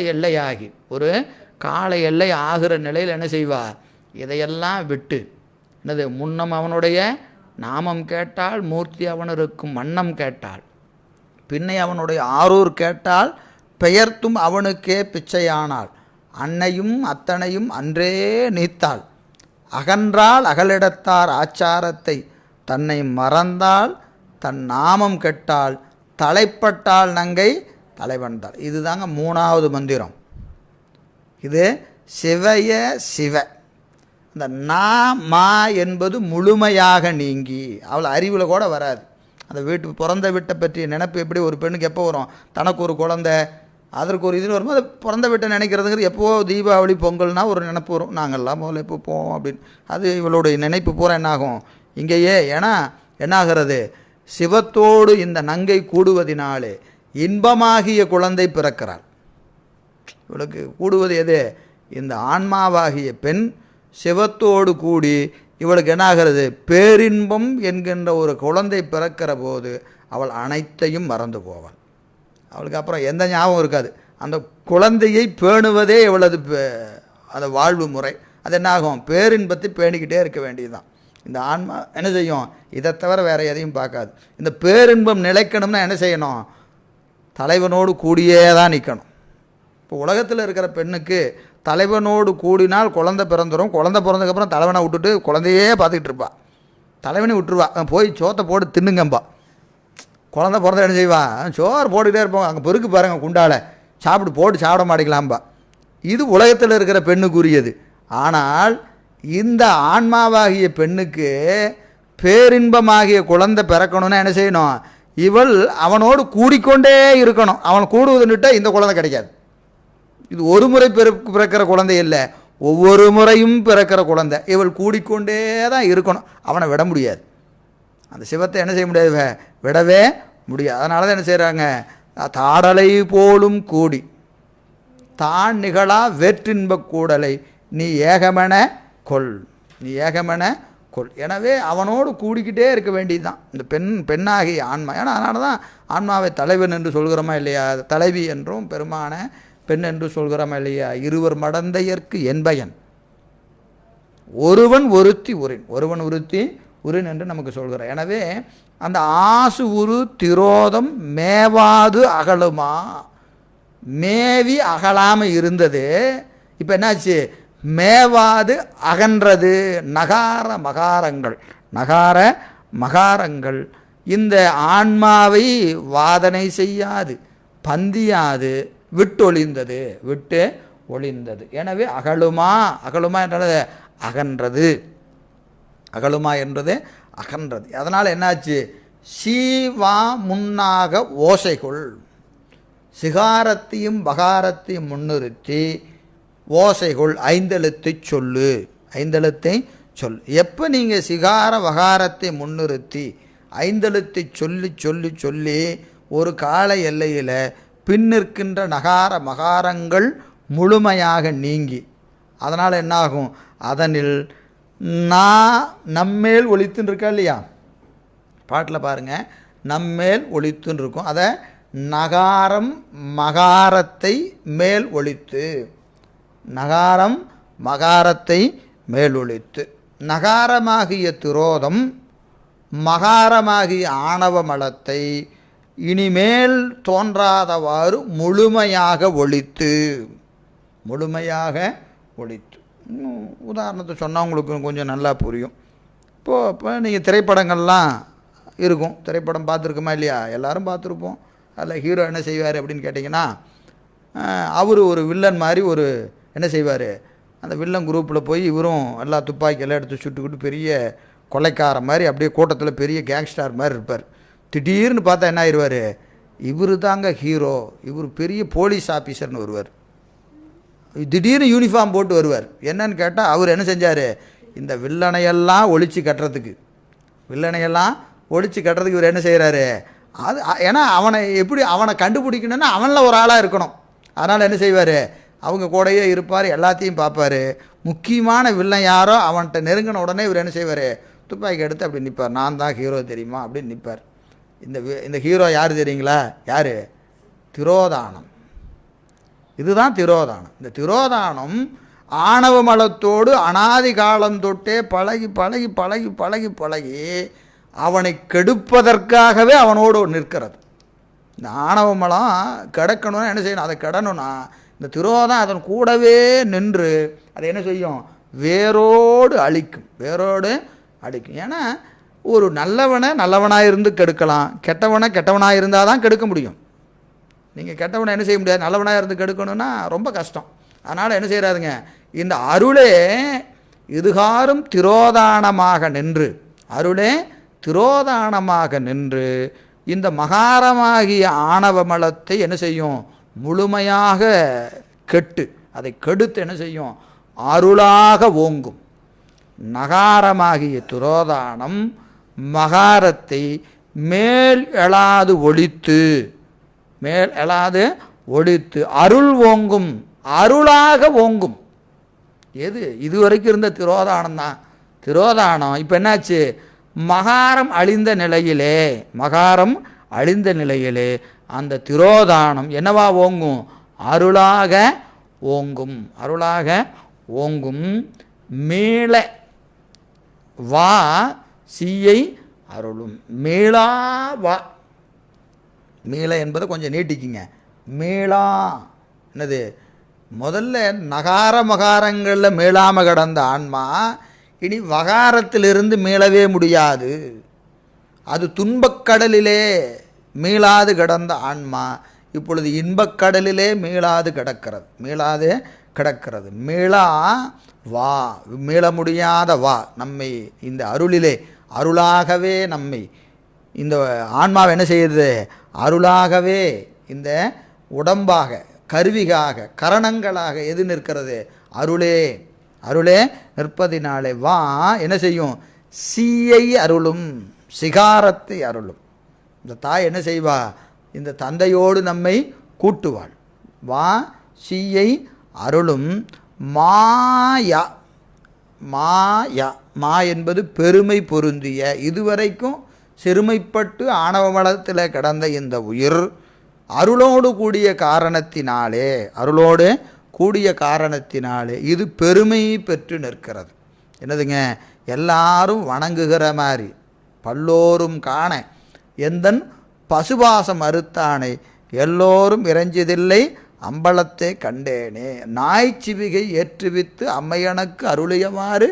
எல்லை ஆகிற நிலையில் என்ன செய்வார்? இதையெல்லாம் விட்டு என்னது? முன்னம் அவனுடைய நாமம் கேட்டால் மூர்த்தி அவன் இருக்கும் வண்ணம் கேட்டாள். பின்னை அவனுடைய ஆரூர் கேட்டால் பெயர்த்தும் அவனுக்கே பிச்சையானாள். அன்னையும் அத்தனையும் அன்றே நீத்தாள். அகன்றால் அகலிடத்தார் ஆச்சாரத்தை தன்னை மறந்தால் தன் நாமம் கெட்டால் தலைப்பட்டால் நங்கை தலைவந்தாள். இதுதாங்க 3வது மந்திரம். இது சிவய சிவ. இந்த நா மா என்பது முழுமையாக நீங்கி அவள் அறிவில் கூட வராது. அந்த பிறந்த வீட்டை பற்றிய நினைப்பு எப்படி ஒரு பெண்ணுக்கு எப்போ வரும்? தனக்கு ஒரு குழந்தை, அதற்கு ஒரு இது வரும்போது பிறந்த வீட்டை நினைக்கிறதுங்கிறது எப்போ தீபாவளி பொங்கல்னா ஒரு நினைப்பு வரும். நாங்கள்லாம் முதல்ல எப்போ போவோம் அப்படின்னு. அது இவளுடைய நினைப்பு பூரா என்னாகும் இங்கேயே. ஏன்னா என்னாகிறது? சிவத்தோடு இந்த நங்கை கூடுவதினாலே இன்பமாகிய குழந்தை பிறக்கிறாள். இவளுக்கு கூடுவது எது? இந்த ஆன்மாவாகிய பெண் சிவத்தோடு கூடி இவளுக்கு என்னாகிறது? பேரின்பம் என்கின்ற ஒரு குழந்தை பிறக்கிற போது அவள் அனைத்தையும் மறந்து போவாள். அவளுக்கு அப்புறம் எந்த ஞாபகம் இருக்காது. அந்த குழந்தையை பேணுவதே இவளது அந்த வாழ்வு முறை. அது என்னாகும்? பேரின்பத்தை பேணிக்கிட்டே இருக்க வேண்டியதுதான். இந்த ஆன்மா என்ன செய்யும்? இதை தவிர வேறு எதையும் பார்க்காது. இந்த பேரின்பம் நிலைக்கணும்னா என்ன செய்யணும்? தலைவனோடு கூடியே தான் நிற்கணும். இப்போ உலகத்தில் இருக்கிற பெண்ணுக்கு தலைவனோடு கூடினால் குழந்தை பிறந்துடும். குழந்தை பிறந்ததுக்கப்புறம் தலைவனை விட்டுட்டு குழந்தையே பார்த்துக்கிட்டு இருப்பா. தலைவனை விட்டுருவா. போய் சோத்தை போட்டு தின்னுங்கம்பா. குழந்தை பிறந்த என்ன செய்வான்? சோறு போட்டுக்கிட்டே இருப்போம். அங்கே பெருக்கு பாருங்கள் குண்டால சாப்பிட்டு போட்டு சாப்பிட மாட்டேங்கலாம்பா. இது உலகத்தில் இருக்கிற பெண்ணுக்குரியது. ஆனால் இந்த ஆன்மாவாகிய பெண்ணுக்கு பேரின்பமாகிய குழந்தை பிறக்கணும்னா என்ன செய்யணும்? இவள் அவனோடு கூடிக்கொண்டே இருக்கணும். அவன் கூடுவதுன்னுட்டா இந்த குழந்தை கிடைக்காது. இது ஒரு முறை பிறக்கிற குழந்தை இல்லை, ஒவ்வொரு முறையும் பிறக்கிற குழந்தை. இவள் கூடிக்கொண்டே தான் இருக்கணும். அவனை விட முடியாது. அந்த சிவத்தை என்ன செய்ய முடியாது? விடவே முடியாது. அதனால தான் என்ன செய்கிறாங்க? தாடலை போலும் கூடி தான் நிகழா வேற்றின்ப கூடலை நீ ஏகமென கொள், நீ ஏகமென கொள். எனவே அவனோடு கூடிக்கிட்டே இருக்க வேண்டியது தான் இந்த பெண்ணாகிய ஆன்மா. ஏன்னா அதனால தான் ஆன்மாவை தலைவன் என்று சொல்கிறோமா இல்லையா? தலைவி என்றும் பெருமான பெண் என்று சொல்கிறோமா இல்லையா? இருவர் மடந்தையர்க்கு என்பயன் ஒருவன் ஒருத்தி உரின், ஒருவன் ஒருத்தி உரின் என்று நமக்கு சொல்கிறார். எனவே அந்த ஆசு உரு திரோதம் மேவாது அகலுமா, மேவி அகலாமல் இருந்தது. இப்போ என்னாச்சு? மேவாது அகன்றது. நகார மகாரங்கள், நகார மகாரங்கள் இந்த ஆன்மாவை வாதனை செய்யாது, பந்தியாது, விட்டொழிந்தது, விட்டு ஒளிந்தது. எனவே அகலுமா, அகலுமா என்றது அகன்றது, அகலுமா என்றது அகன்றது. அதனால் என்னாச்சு? சீவா முன்னாக ஓசைகள், சிகாரத்தையும் பகாரத்தையும் முன்னிறுத்தி ஓசைகள் ஐந்தெழுத்தை சொல்லு, ஐந்தெழுத்தை சொல். எப்போ நீங்கள் சிகார வகாரத்தை முன்னிறுத்தி ஐந்தெழுத்தை சொல்லி சொல்லி சொல்லி ஒரு கால எல்லையில் பின்னிற்கின்ற நகார மகாரங்கள் முழுமையாக நீங்கி, அதனால் என்னாகும்? அதனில் நான் நம்மேல் ஒலித்துன்னு இருக்கா இல்லையா? பாட்டில் பாருங்கள், நம்மேல் ஒலித்துன்னு இருக்கும். அதை நகாரம் மகாரத்தை மேல் ஒலித்து, நகாரம் மகாரத்தை மேல் ஒலித்து. நகாரமாகிய திரோதம் மகாரமாகிய ஆணவ மலத்தை இனிமேல் தோன்றாதவாறு முழுமையாக ஒழித்து, முழுமையாக ஒழித்து. உதாரணத்தை சொன்னால் உங்களுக்கு கொஞ்சம் நல்லா புரியும். இப்போ நீங்கள் திரைப்படங்கள்லாம் இருக்கும், திரைப்படம் பார்த்துருக்குமா இல்லையா? எல்லோரும் பார்த்துருப்போம். அதில் ஹீரோ என்ன செய்வார் அப்படின்னு கேட்டிங்கன்னா, அவர் ஒரு வில்லன் மாதிரி ஒரு என்ன செய்வார், அந்த வில்லன் குரூப்பில் போய் இவரும் எல்லா துப்பாக்கியெல்லாம் எடுத்து சுட்டுக்கிட்டு பெரிய கொலைக்கார மாதிரி அப்படியே கூட்டத்தில் பெரிய கேங்ஸ்டார் மாதிரி இருப்பார். திடீர்னு பார்த்தா என்ன ஆயிடுவார்? இவர் தாங்க ஹீரோ, இவர் பெரிய போலீஸ் ஆஃபீஸர்னு வருவார். திடீர்னு யூனிஃபார்ம் போட்டு வருவார். என்னன்னு கேட்டால் அவர் என்ன செஞ்சார்? இந்த வில்லனையெல்லாம் ஒழிச்சு கட்டுறதுக்கு, வில்லனையெல்லாம் ஒழிச்சு கட்டுறதுக்கு இவர் என்ன செய்கிறாரு? அது ஏன்னா அவனை கண்டுபிடிக்கணுன்னா அவனில் ஒரு ஆளாக இருக்கணும். அதனால் என்ன செய்வார்? அவங்க கூடயே இருப்பார், எல்லாத்தையும் பார்ப்பார். முக்கியமான வில்லன் யாரோ அவன்கிட்ட நெருங்கின உடனே இவர் என்ன செய்வார்? துப்பாக்கி எடுத்து அப்படி நிற்பார். நான் தான் ஹீரோ தெரியுமா அப்படின்னு நிற்பார். இந்த ஹீரோ யார் தெரியுங்களா? யார்? திரோதானம். இதுதான் திரோதானம். இந்த திரோதானம் ஆணவ மலத்தோடு அனாதி காலம் தொட்டே பழகி பழகி பழகி பழகி பழகி அவனை கெடுப்பதற்காகவே அவனோடு நிற்கிறது. இந்த ஆணவமலம் கிடக்கணும்னா என்ன செய்யணும்? அதை கிடணும்னா இந்த திரோதம் அதன் கூடவே நின்று அதை என்ன செய்யும்? வேரோடு அழிக்கும். வேரோடு அழிக்கும். ஏன்னா ஒரு நல்லவனை நல்லவனாக இருந்து கெடுக்கலாம், கெட்டவனை கெட்டவனாக இருந்தால் தான் கெடுக்க முடியும். நீங்கள் கெட்டவனை என்ன செய்ய முடியாது? நல்லவனாக இருந்து கெடுக்கணும்னா ரொம்ப கஷ்டம். அதனால் என்ன செய்கிறாருங்க? இந்த அருளே இதுகாரும் திரோதானமாக நின்று, அருளே திரோதானமாக நின்று இந்த மகாரமாகிய ஆணவ மலத்தை என்ன செய்யும்? முழுமையாக கெட்டு, அதை கெடுத்து என்ன செய்யும்? அருளாக ஓங்கும். நகாரமாகிய திரோதானம் மகாரத்தை மேல் எழாது ஒழித்து, மேல் எழாது ஒழித்து அருள் ஓங்கும், அருளாக ஓங்கும். எது இதுவரைக்கும் இருந்த திரோதானம் தான். திரோதானம் இப்போ என்னாச்சு? மகாரம் அழிந்த நிலையிலே, மகாரம் அழிந்த நிலையிலே அந்த திரோதானம் என்னவா ஓங்கும்? அருளாக ஓங்கும், அருளாக ஓங்கும். மீள வா சீயை அருளும். மீளா வா, மீள என்பதை கொஞ்சம் நீட்டிக்குங்க. மீளா என்னது? முதல்ல நகார மகாரங்களில் மீளாமல் கிடந்த ஆன்மா இனி வகாரத்திலிருந்து மீளவே முடியாது. அது துன்பக்கடலிலே மீளாது கிடந்த ஆன்மா இப்பொழுது இன்பக்கடலிலே மீளாது கிடக்கிறது, மீளாது கிடக்கிறது. மீளா வா, மீள முடியாத வா நம்மை இந்த அருளிலே அருளாகவே நம்மை இந்த ஆன்மாவை என்ன செய்யுது? அருளாகவே இந்த உடம்பாக, கருவிகாக, கரணங்களாக எது நிற்கிறது? அருளே, அருளே நிற்பதினாலே வா என்ன செய்யும்? சீயை அருளும், சிகாரத்தை அருளும். இந்த தாய் என்ன செய்வா? இந்த தந்தையோடு நம்மை கூட்டுவாள். வா சீயை அருளும். மாயா, மாயா, மா என்பது பெருமை பொருந்திய, இதுவரைக்கும் சிறுமைப்பட்டு ஆணவ மலத்தில் கிடந்த இந்த உயிர் அருளோடு கூடிய காரணத்தினாலே, அருளோடு கூடிய காரணத்தினாலே இது பெருமை பெற்று நிற்கிறது. என்னதுங்க? எல்லாரும் வணங்குகிற மாதிரி, பல்லோரும் காண எந்தன் பசுபாசம் அறுத்தானை எல்லோரும் இறைஞ்சதில்லை அம்பலத்தை கண்டேனே. நாய்ச்சிவிகை ஏற்றுவித்து அம்மையனுக்கு அருளியமாறு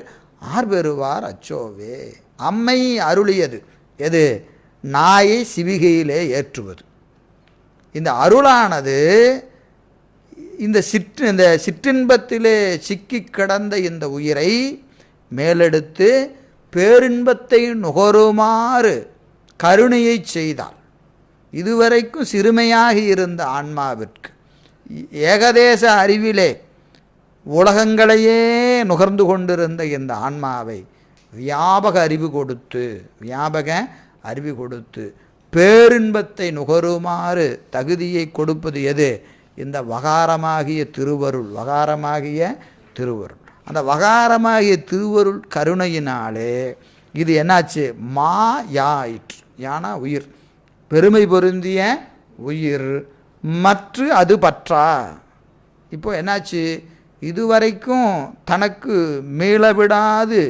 ஆர் பெறுவார் அச்சோவே. அம்மை அருளியது எது? நாயை சிவிகையிலே ஏற்றுவது. இந்த அருளானது இந்த சிற்றின்பத்திலே சிக்கி கிடந்த இந்த உயிரை மேலெடுத்து பேரின்பத்தை நுகருமாறு கருணையை செய்தாள். இதுவரைக்கும் சிறுமையாகி இருந்த ஆன்மாவிற்கு ஏகதேச அறிவிலே உலகங்களையே நுகர்ந்து கொண்டிருந்த இந்த ஆன்மாவை வியாபக அறிவு கொடுத்து, வியாபக அறிவு கொடுத்து பேரின்பத்தை நுகருமாறு தகுதியை கொடுப்பது எது? இந்த வகாரமாகிய திருவருள், வகாரமாகிய திருவருள். அந்த வகாரமாகிய திருவருள் கருணையினாலே இது என்னாச்சு? மா யாயிற்று. யானா உயிர், பெருமை பொருந்திய உயிர். மற்ற அது பற்றா. இப்போ என்னாச்சு? இதுவரைக்கும் தனக்கு மீளவிடாது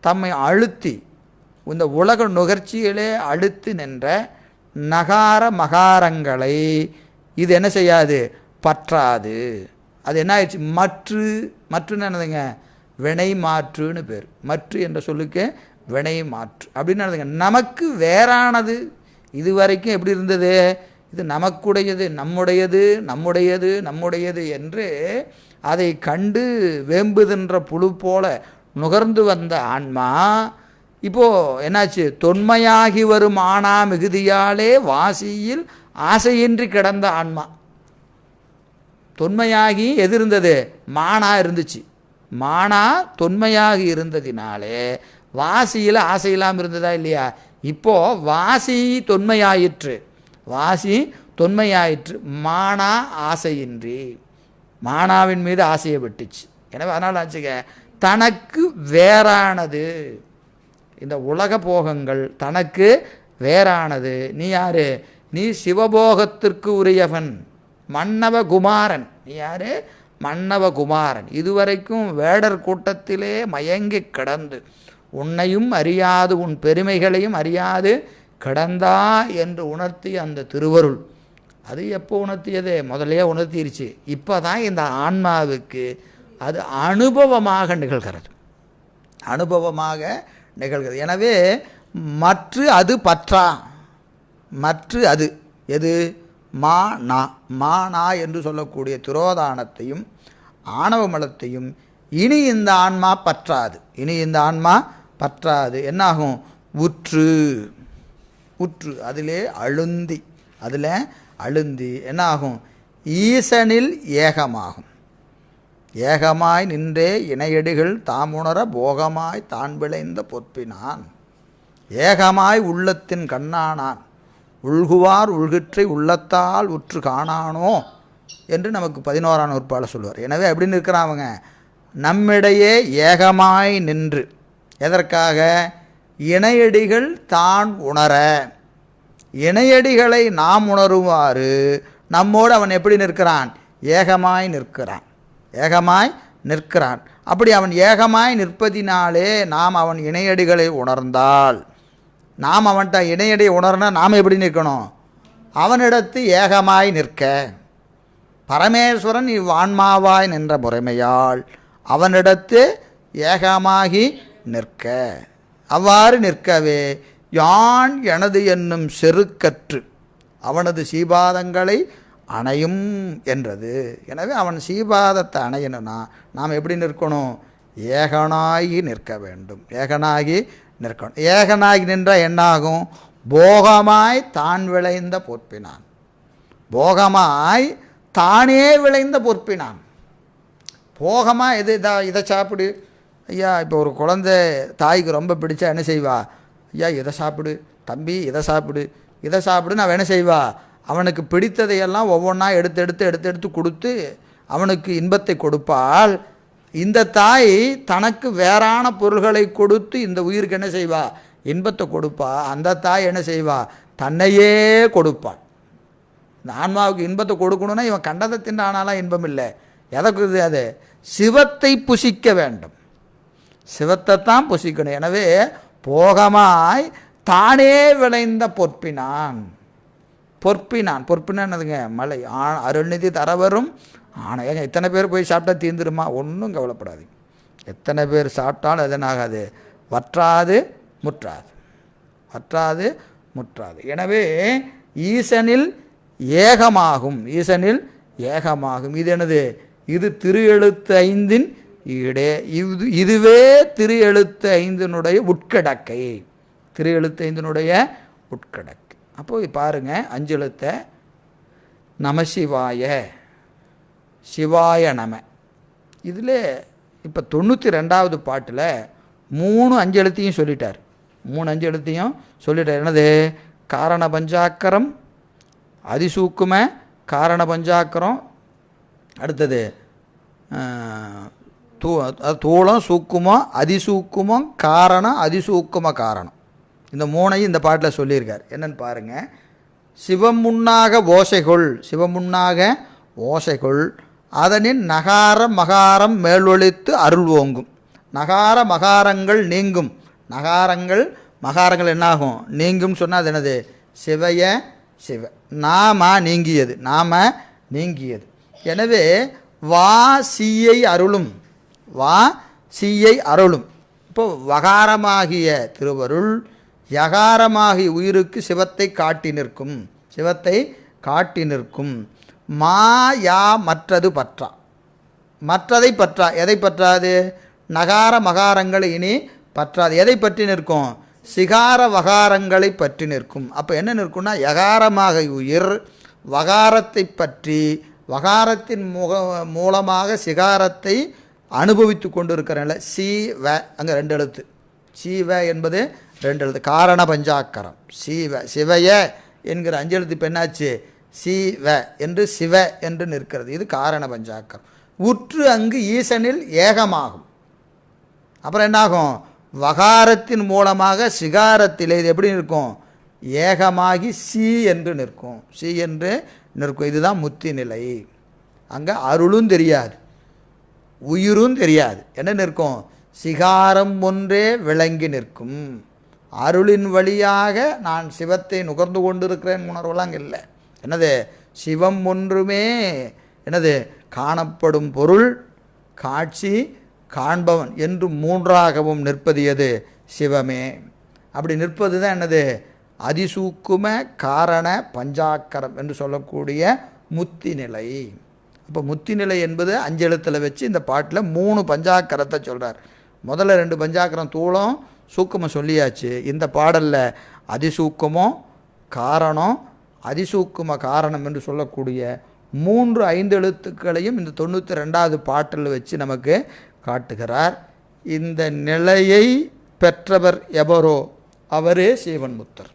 தம்மை அழுத்தி இந்த உலக நுகர்ச்சியிலே அழுத்தி நின்ற நகார மகாரங்களை இது என்ன செய்யாது? பற்றாது. அது என்ன ஆயிடுச்சு? மற்றுன்னு என்னதுங்க? வினை மாற்றுன்னு பேர். மற்று என்ற சொல்லுக்கு வினை மாற்று அப்படின்னு என்னதுங்க? நமக்கு வேறானது. இதுவரைக்கும் எப்படி இருந்தது? இது நமக்குடையது, நம்முடையது, நம்முடையது, நம்முடையது என்று அதை கண்டு வேம்புகின்ற புழு போல நுகர்ந்து வந்த ஆன்மா இப்போது என்னாச்சு? தொன்மையாகி வரும் ஆனா மிகுதியாலே வாசியில் ஆசையின்றி கிடந்த ஆன்மா. தொன்மையாகி எது இருந்தது? மானா இருந்துச்சு. மானா தொன்மையாகி இருந்ததினாலே வாசியில் ஆசை இல்லாமல் இருந்ததா இல்லையா? இப்போது வாசி தொன்மையாயிற்று, வாசி தொன்மையாயிற்று. மானா ஆசையின்றி, மானாவின் மீது ஆசையை விட்டுச்சு. எனவே அதனால் ஆச்சுங்க, தனக்கு வேறானது இந்த உலக போகங்கள், தனக்கு வேறானது. நீ யாரு? நீ சிவபோகத்திற்கு உரியவன், மன்னவ குமாரன். நீ யாரு? மன்னவ குமாரன். இதுவரைக்கும் வேடர் கூட்டத்திலே மயங்கி கிடந்து உன்னையும் அறியாது உன் பெருமைகளையும் அறியாது கிடந்தா என்று உணர்த்தி அந்த திருவருள் அது எப்போ உணர்த்தியது? முதலே உணர்த்திருச்சு. இப்போ தான் இந்த ஆன்மாவுக்கு அது அனுபவமாக நிகழ்கிறது. அனுபவமாக நிகழ்கிறது. எனவே மற்ற அது பற்றா. மற்ற அது எது? மானா என்று சொல்லக்கூடிய திரோதானத்தையும் ஆணவ மலத்தையும் இனி இந்த ஆன்மா பற்றாது. இனி இந்த ஆன்மா பற்றாது. என்னாகும்? உற்று அதிலே அழுந்தி என்னாகும்? ஈசனில் ஏகமாகும். ஏகமாய் நின்றே இணையடிகள் தாமுணர போகமாய் தான் விளைந்த பொற்பினான். ஏகமாய் உள்ளத்தின் கண்ணானான் உள்குவார் உள்கிற்றை உள்ளத்தால் உற்று காணானோ என்று நமக்கு 11ஆம் நூற்பால சொல்லுவார். எனவே அப்படின்னு இருக்கிறாங்க, நம்மிடையே ஏகமாய் நின்று. எதற்காக? இணையடிகள் தான் உணர. இணையடிகளை நாம் உணருவாறு நம்மோடு அவன் எப்படி நிற்கிறான்? ஏகமாய் நிற்கிறான். அப்படி அவன் ஏகமாய் நிற்பதினாலே நாம் அவன் இணையடிகளை உணர்ந்தால், நாம் அவன்கிட்ட இணையடியை உணர்னா நாம் எப்படி நிற்கணும்? அவனிடத்து ஏகமாய் நிற்க. பரமேஸ்வரன் இவ்வான்மாவாய் நின்ற முறைமையால் அவனிடத்து ஏகமாகி நிற்க. அவ்வாறு நிற்கவே யான் எனது என்னும் செருக்கற்று அவனது சீபாதங்களை அணையும் என்றது. எனவே அவன் சீபாதத்தை அணையணும்னா நாம் எப்படி நிற்கணும்? ஏகனாகி நிற்க வேண்டும். ஏகனாகி நின்றால் என்னாகும்? போகமாய் தான் விளைந்த பொற்பினான். போகமாய் தானே விளைந்த பொற்பினான். போகமாக எது? இதை சாப்பிடு ஐயா. இப்போ ஒரு குழந்தை தாய்க்கு ரொம்ப பிடிச்சா என்ன செய்வா? ஐயா இதை சாப்பிடு தம்பி, இதை சாப்பிடு நான் என்ன செய்வா? அவனுக்கு பிடித்ததையெல்லாம் ஒவ்வொன்றா எடுத்து கொடுத்து அவனுக்கு இன்பத்தை கொடுப்பாள். இந்த தாய் தனக்கு வேறான பொருள்களை கொடுத்து இந்த உயிருக்கு என்ன செய்வா? இன்பத்தை கொடுப்பா. அந்த தாய் என்ன செய்வா? தன்னையே கொடுப்பாள். இந்த ஆன்மாவுக்கு இன்பத்தை கொடுக்கணும்னா இவன் கண்டதை தின்னானாலாம் இன்பம் இல்லை. எதற்கு? அது சிவத்தை புசிக்க வேண்டும். சிவத்தை தான் புசிக்கணும். எனவே போகமாய் தானே விளைந்த பொற்பினான். பொற்பினான்னதுங்க மலை. அருள்நிதி தரவரும் ஆனால் ஏங்க எத்தனை பேர் போய் சாப்பிட்டா தீர்ந்துருமா? ஒன்றும் கவலைப்படாதீங்க. எத்தனை பேர் சாப்பிட்டாலும் எதனாகாது? வற்றாது முற்றாது. எனவே ஈசனில் ஏகமாகும். இது என்னது? இது திரு எழுத்து 5 ஈடே. இதுவே திரு எழுத்து 5 உட்கிடக்கை. திரு எழுத்து 5 உட்கிடக்கை. அப்போ பாருங்க, 5 எழுத்தை நமசிவாய, சிவாய நம. இதில் இப்போ 92வது பாட்டில் 3 5 எழுத்தையும் சொல்லிட்டார். 3 5 எழுத்தையும் சொல்லிட்டார். என்னது? காரண பஞ்சாக்கரம், அதிசூக்கும காரண பஞ்சாக்கரம், அடுத்தது தூளம் சூக்குமம் அதிசூக்குமம் காரணம் அதிசூக்கும காரணம். இந்த 3ஐயும் இந்த பாட்டில் சொல்லியிருக்கார். என்னன்னு பாருங்கள். சிவமுன்னாக ஓசைகள் அதனின் நகார மகாரம் மேலொழித்து அருள் ஓங்கும். நகார மகாரங்கள் நீங்கும். மகாரங்கள் என்னாகும்? நீங்கும் சொன்னால் அது என்னது? சிவ நாம நீங்கியது. எனவே வா சீயை அருளும். இப்போ வகாரமாகிய திருவருள் யகாரமாகிய உயிருக்கு சிவத்தை காட்டி நிற்கும். மாயா மற்றதை பற்றா. எதை பற்றாது? நகார மகாரங்களை இனி பற்றாது. எதை பற்றி நிற்கும்? சிகார வகாரங்களை பற்றி நிற்கும். அப்போ என்ன நிற்கும்னா, யகாரமாக உயிர் வகாரத்தை பற்றி வகாரத்தின் மூலமாக சிகாரத்தை அனுபவித்து கொண்டு இருக்கிறனால சீவ, அங்கே 2 எழுத்து. சீவ என்பது 2 எழுத்து. காரண பஞ்சாக்கரம் சிவய என்கிற 5 எழுத்து பெண்ணாச்சு சீவ என்று சிவ என்று நிற்கிறது. இது காரண பஞ்சாக்கரம். உற்று அங்கு ஈசனில் ஏகமாகும். அப்புறம் என்னாகும்? வகாரத்தின் மூலமாக சிகாரத்தில் இது எப்படி நிற்கும்? ஏகமாகி என்று நிற்கும். இதுதான் முத்தி நிலை. அங்கே அருளும் தெரியாது, உயிரும் தெரியாது. என்ன நிற்கும்? சிகாரம் ஒன்றே விளங்கி நிற்கும். அருளின் வழியாக நான் சிவத்தை நுகர்ந்து கொண்டிருக்கிறேன் உணர்வுலாம் அங்கே இல்லை. என்னது? சிவம் ஒன்றுமே என்னது காணப்படும் பொருள், காட்சி, காண்பவன் என்று மூன்றாகவும் நிற்பது எது? சிவமே. அப்படி நிற்பது தான் என்னது? அதிசூக்கும காரண பஞ்சாக்கரம் என்று சொல்லக்கூடிய முத்தி நிலை. அப்போ முத்தி நிலை என்பது 5 எழுத்தில் வச்சு இந்த பாட்டில் 3 பஞ்சாக்கரத்தை சொல்கிறார். முதல்ல 2 பஞ்சாக்கரம் தூளம் சூக்கமம் சொல்லியாச்சு. இந்த பாடலில் அதிசூக்கமம் காரணம், அதிசூக்கும காரணம் என்று சொல்லக்கூடிய 3 5 எழுத்துக்களையும் இந்த 92வது பாட்டில் வச்சு நமக்கு காட்டுகிறார். இந்த நிலையை பெற்றவர் எவரோ அவரே சீவன்முத்தர்,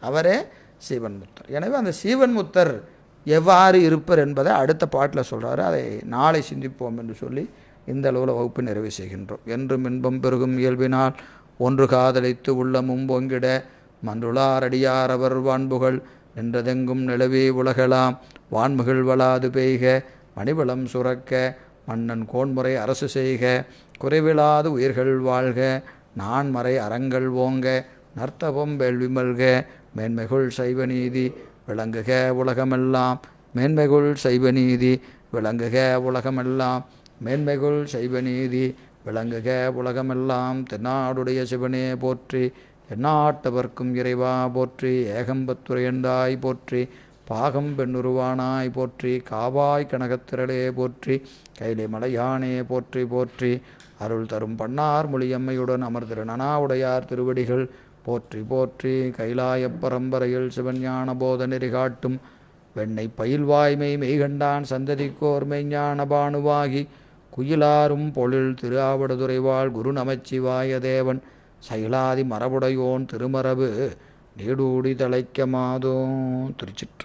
அவரே சீவன்முத்தர். எனவே அந்த சீவன்முத்தர் எவ்வாறு இருப்பர் என்பதை அடுத்த பாட்டில் சொல்கிறாரு. அதை நாளை சிந்திப்போம் என்று சொல்லி இந்த அளவில் வகுப்பு நிறைவு செய்கின்றோம். என்றும் இன்பம் பெருகும் இயல்பினால் ஒன்று காதலித்து உள்ளமும் பொங்கிட மன்றுளார் அடியார் அவர் வான்புகள் நின்றதெங்கும் நிலவே உலகலாம் வான்முகில் வளாது பெய்க மணிவளம் சுரக்க மன்னன் கோன்முறை அரசு செய்க குறைவிலாது உயிர்கள் வாழ்க நான்மறை அறங்கள் ஓங்க நர்த்தவம் வேள்வி மல்க மேன்மைகுள் சைவநீதி விளங்குக உலகமெல்லாம் மேன்மைகுள் சைவநீதி விளங்குக உலகமெல்லாம் மேன்மைகுள் சைவநீதி விளங்குக உலகமெல்லாம். தென்னாடுடைய சிவனே போற்றி, எந்நாட்டவர்க்கும் இறைவா போற்றி, ஏகம்பத்துரையண்டாய் போற்றி, பாகம் பெண்ணுருவானாய் போற்றி, காவாய் கனகத்திரளே போற்றி, கைலை மலையானே போற்றி போற்றி, அருள் தரும் பன்னார் மொழியம்மையுடன் அமர்திரு நனாவுடையார் திருவடிகள் போற்றி போற்றி. கைலாயப் பரம்பரையில் சிவஞான போத நெறி காட்டும் வெண்ணை பயில்வாய்மை மெய்கண்டான் சந்ததிக்கோர் மெய்ஞான பானுவாகி குயிலாரும் பொழில் திரு ஆவடுதுறைவாள் குரு நமச்சிவாய தேவன் சைலாதி மரபுடையோன் திருமரபு நீடூடி தலைக்க மாதோ. திருச்சிற்று